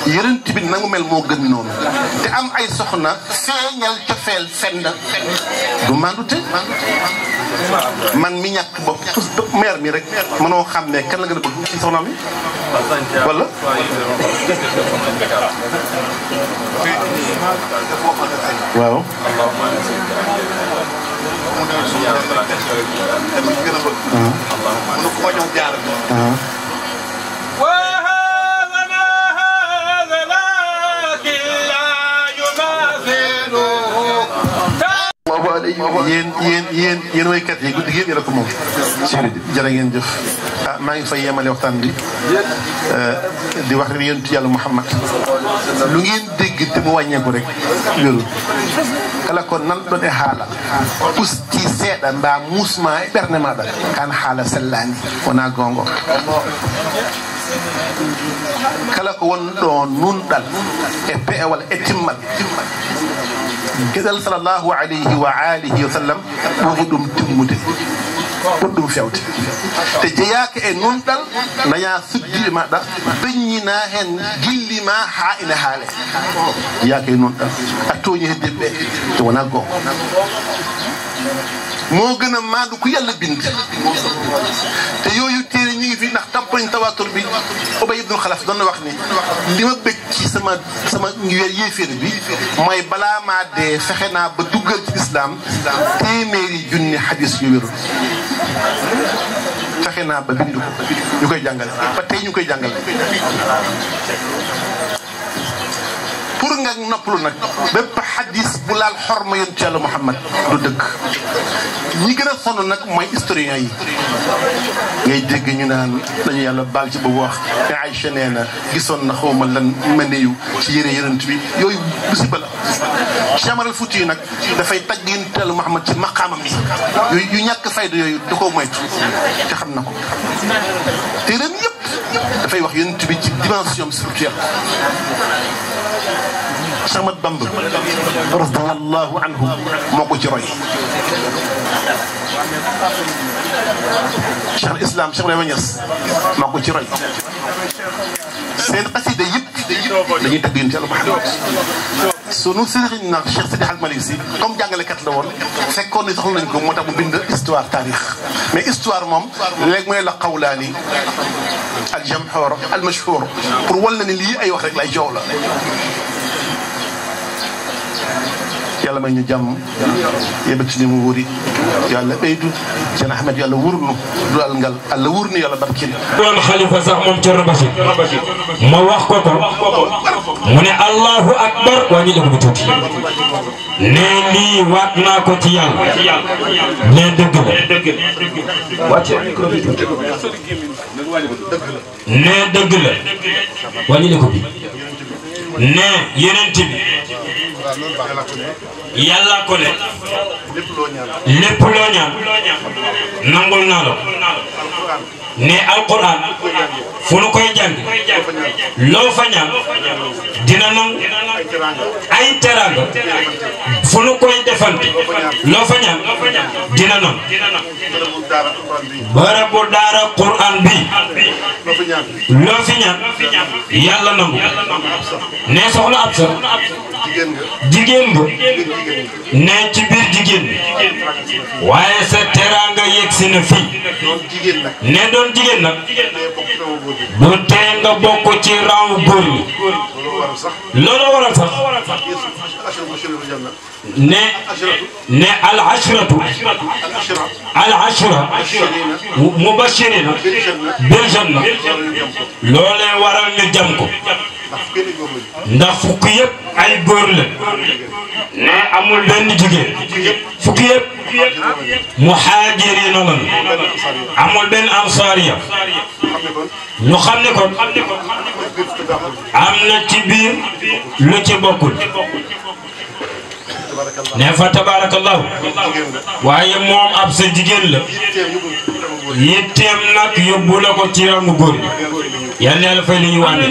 yonent bi nangu mel moo gën noonu te am ay soxna feeñal cofeel fenn du mandute man mi ñàkk bopp meer mi rek mënoo xam ne kan la gën a bëgg ci soxna mi wala waaw yéen waykat yi guddi gi yëpp yéen a ko moom jërë ngeen jëf ah maa ngi fay yemale waxtaan bi di wax rek yonent yàlla Muhammad lu ngeen dégg te mu wàññeeku rek wérul kala ko nan ɗon e haala usti seeɗa mba muusma e ɓernde maɗa kan haala sellani wona gongo kala ko won ɗo nunɗal e peewal e timmal geɗal sallllahu alayhi wa alihi wa sallam ɓuri ɗum timmude ɓuri ɗum fewde te jeeyaka e nunɗal daña suddiɓe maɗa beññina hen gillima ha ina haale jeeyaka e nunɗal a tooñi heddiɓe ɓe te wona gonga moo gën a maandu ku yàlla bind te yooyu téere ñu ngi fi ndax tàmpañ tawaatur bi Ubay ibn Xalaf doon na wax ni li ma bëgg ci sama ngir yéeféer bi mooy balaa maa dee fexe naa ba duggal ci islam téeméeri junni xadis yu wérul fexe naa ba bind ko ñu koy jàngale ba tey ñu koy jàngale pour nga noppalu nag bépp xadis bu laal xorma yonent Yàlla Muhammad du dëgg ñi gën a sonn nag mooy historien yi ngay dégg ñu naan dañu yàlla baal ci boobu wax ne Aïcha nee na gisoon na xawma lan mëneyu ci yére yonent bi yooyu musiba la Cheikh Omar al Fouti yi nag dafay tagg yonent Yàlla Muhammad ci maqaamam yi yu ñàkk fayda yooyu da koo moytu te xam na ko te ren yëpp dafay wax yonent bi ci dimension spirituelle Cheikh Ahmad Bamba radiyallahu anhu moo ko ci roy Cheikh al Islam Cheikh Ibrahima Niass moo ko ci roy seen xasida yëpp dañuy tagg yonent Yàlla Muhammad sunu sëriñ nag Cheikh Sidi Hadj Malick Sy comme jàngalekat la woon fekkoon ni soxla nañ ko moo tax mu bind histoire taarix mais histoire moom léegi mooy la qawlaani al jamhur al mashhur pour wal na ni lii ay wax rek lay joow la yàlla yàlla may ñu jàmm yebati ni mu wóori yàlla aydu seen Ahmed yàlla wóor nu du al ngal alla wóor nu yàlla barkeel doon xalifa sax moom Thierno Bachir ma wax ko mu ne allahu akbar waa ñu def bu tuuti ne lii waat naa ko ci yàlla ne dëgg la wàcce ne dëgg la wàññi ko bi ne yenent bi yàlla ko ne lépp loo ñaan nangul naa la ne alquran fu nu koy jàng loo fa ñaan dina nangu ay teraanga fu nu koy defante loo fa ñaan dina nangu barabu daara quran bi loo fi ñaan yàlla nangu ne soxna ab sa jigéen nga ne ci biir jigéen waaye sa teraanga yegsi na fii ne doon jigéen nag bu tee nga bokk ci raw góor ñi loolu waral sax ne al ashratu mubashirina bil janna loolee waral ñu jam ko ndax fukk yëpp ay góor la ne amul benn jigéen fukk yëpp muhaajiriina lan amul benn ansaariya ñu xam ne kon am na ci biir lu ci bokkul ne fa tabarakallahu waaye moom ab sa jigéen la yitteem nag yóbbu la ko ci rangu góor yal na yàlla fay li ñu wànde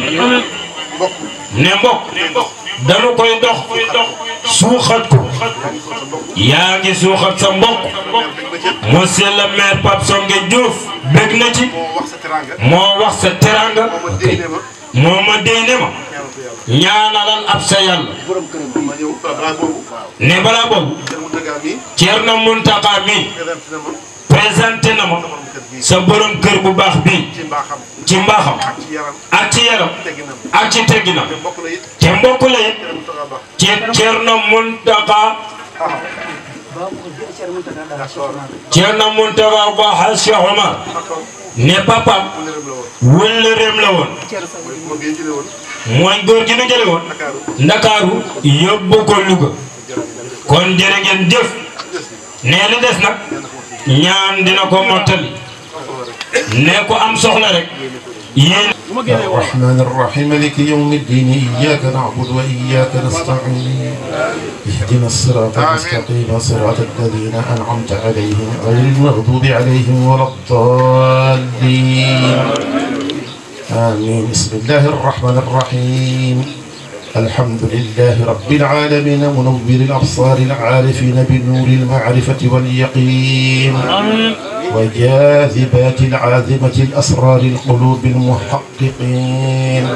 ne mbokk dañu koy dox suuxat ko yaa ngi suuxat sa mbokk monsieur le maire Pape Songe Diouf bég na ci moo wax sa teranga moo ma déy ne ma ñaanalal ab sa yàlla ne balaa boobu Thierno Mountakha mi présenté na ma sa borom kër bu baax bi ci mbaaxam ak ci yaram ak ci tegginam te mbokk la it ci Thierno Mountakha ba Cheikh Omar ne papam wëllëreem la woon mooy góor gi nu jële woon Ndakaaru yóbbu ko Louga kon jërë ngeen jëf ne li des nag ñaan dina ko mottali ne ko am soxla rek yéen الرحمن الرحيم مالك يوم الدين إياك نعبد وإياك نستعين اهدنا الصراط المستقيم صراط الذين أنعمت عليهم غير المغضوب عليهم ولا الضالين آمين بسم الله الرحمن الرحيم الحمد لله رب العالمين منور الأبصار العارفين بنور المعرفة واليقين وجاذبات العاذبة الأسرار القلوب المحققين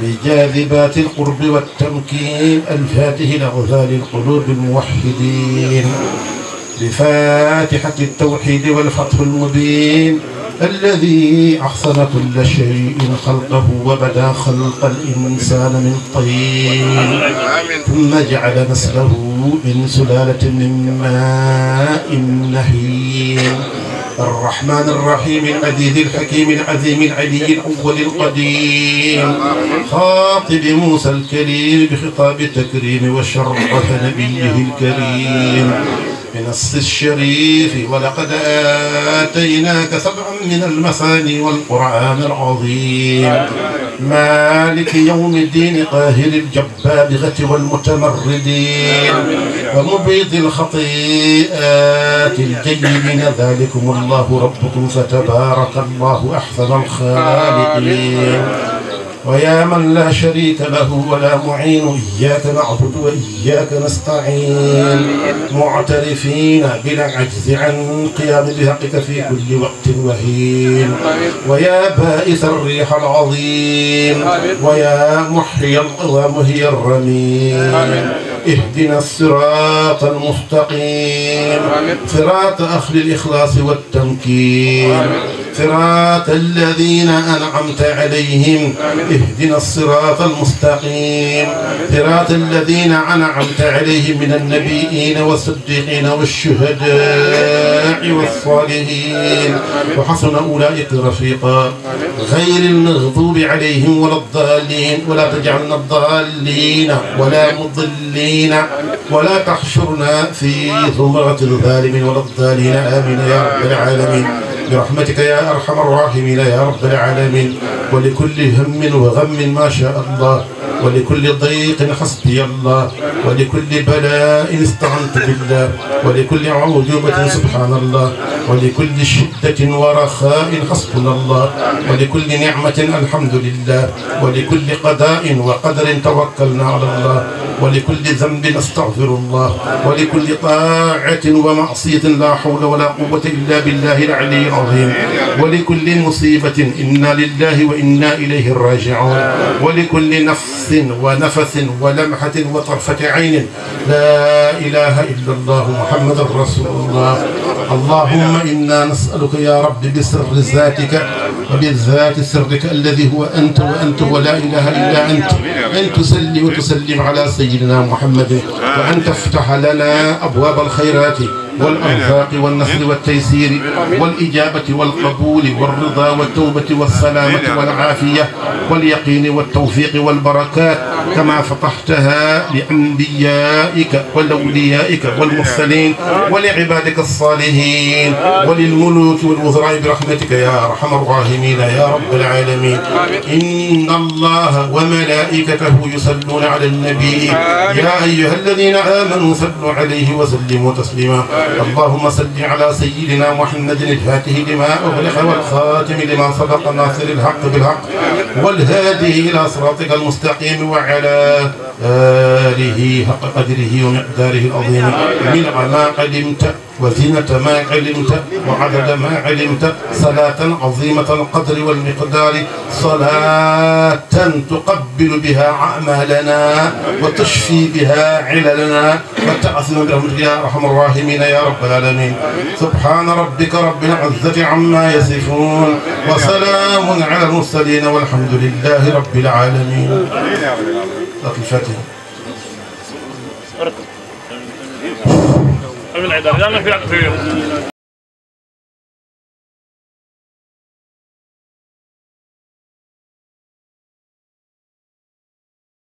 بجاذبات القرب والتمكين الفاتح لأغذال القلوب الموحدين بفاتحة التوحيد والفتح المبين الذي أحسن كل شيء خلقه وبدا خلق الإنسان من طين ثم جعل نسله من سلالة من ماء نهين الرحمن الرحيم العزيز الحكيم العظيم العلي الأول القديم خاطب موسى الكريم بخطاب التكريم وشرف نبيه الكريم بنص الشريف ولقد آتيناك سبعا من المثاني والقرآن العظيم مالك يوم الدين قاهر الجبابرة والمتمردين ومبيض الخطيئات الجيدين ذلكم الله ربكم فتبارك الله أحسن الخالقين ويا من لا شريك له ولا معين إياك نعبد وإياك نستعين معترفين بالعجز عن قيام بحقك في كل وقت وهين ويا بائس الريح العظيم ويا محيي ومهي الرميم اهدنا الصراط المستقيم صراط أهل الإخلاص والتمكين صراط الذين أنعمت عليهم اهدنا الصراط المستقيم صراط الذين أنعمت عليهم من النبيين والصديقين والشهداء والصالحين وحسن أولئك رفيقا غير المغضوب عليهم ولا الضالين ولا تجعلنا الضالين ولا مضلين ولا تحشرنا في زمرة الظالمين ولا الضالين آمين يا رب العالمين برحمتك يا أرحم الراحمين يا رب العالمين. ولكل هم وغم ما شاء الله ولكل ضيق حسبي الله ولكل بلاء استعنت بالله ولكل عوجوبة سبحان الله ولكل شدة ورخاء حسبنا الله ولكل نعمة الحمد لله ولكل قضاء وقدر توكلنا على الله ولكل ذنب استغفر الله ولكل طاعة ومعصية لا حول ولا قوة إلا بالله العلي العظيم ولكل مصيبة إنا لله وإنا إليه راجعون ولكل نفس ونفس ولمحة وطرفة عين لا إله إلا الله محمد رسول الله. اللهم إنا نسألك يا رب بسر ذاتك وبالذات سرك الذي هو أنت وأنت ولا إله إلا أنت أن تصلي وتسلم على سيدنا محمد وأن تفتح لنا أبواب الخيرات والأرزاق والنصر والتيسير والإجابة والقبول والرضا والتوبة والسلامة والعافية واليقين والتوفيق والبركات كما فتحتها لأنبيائك والأوليائك والمرسلين ولعبادك الصالحين وللملوك والوزراء برحمتك يا أرحم الراحمين يا رب العالمين. إن الله وملائكته يصلون على النبي يا أيها الذين آمنوا صلوا عليه وسلموا تسليما. اللهم صل على سيدنا محمد الفاتح لما أغلق والخاتم لما سبق ناصر الحق بالحق والهادي إلى صراطك المستقيم وعلى آله حق قدره ومقداره العظيم من ما علمت وزينة ما علمت وعدد ما علمت صلاة عظيمة القدر والمقدار صلاة تقبل بها أعمالنا وتشفي بها عللنا وتأثم برحمتك يا أرحم الراحمين يا رب العالمين. سبحان ربك رب العزة عما يصفون وسلام على المرسلين والحمد لله رب العالمين. الفاتحة.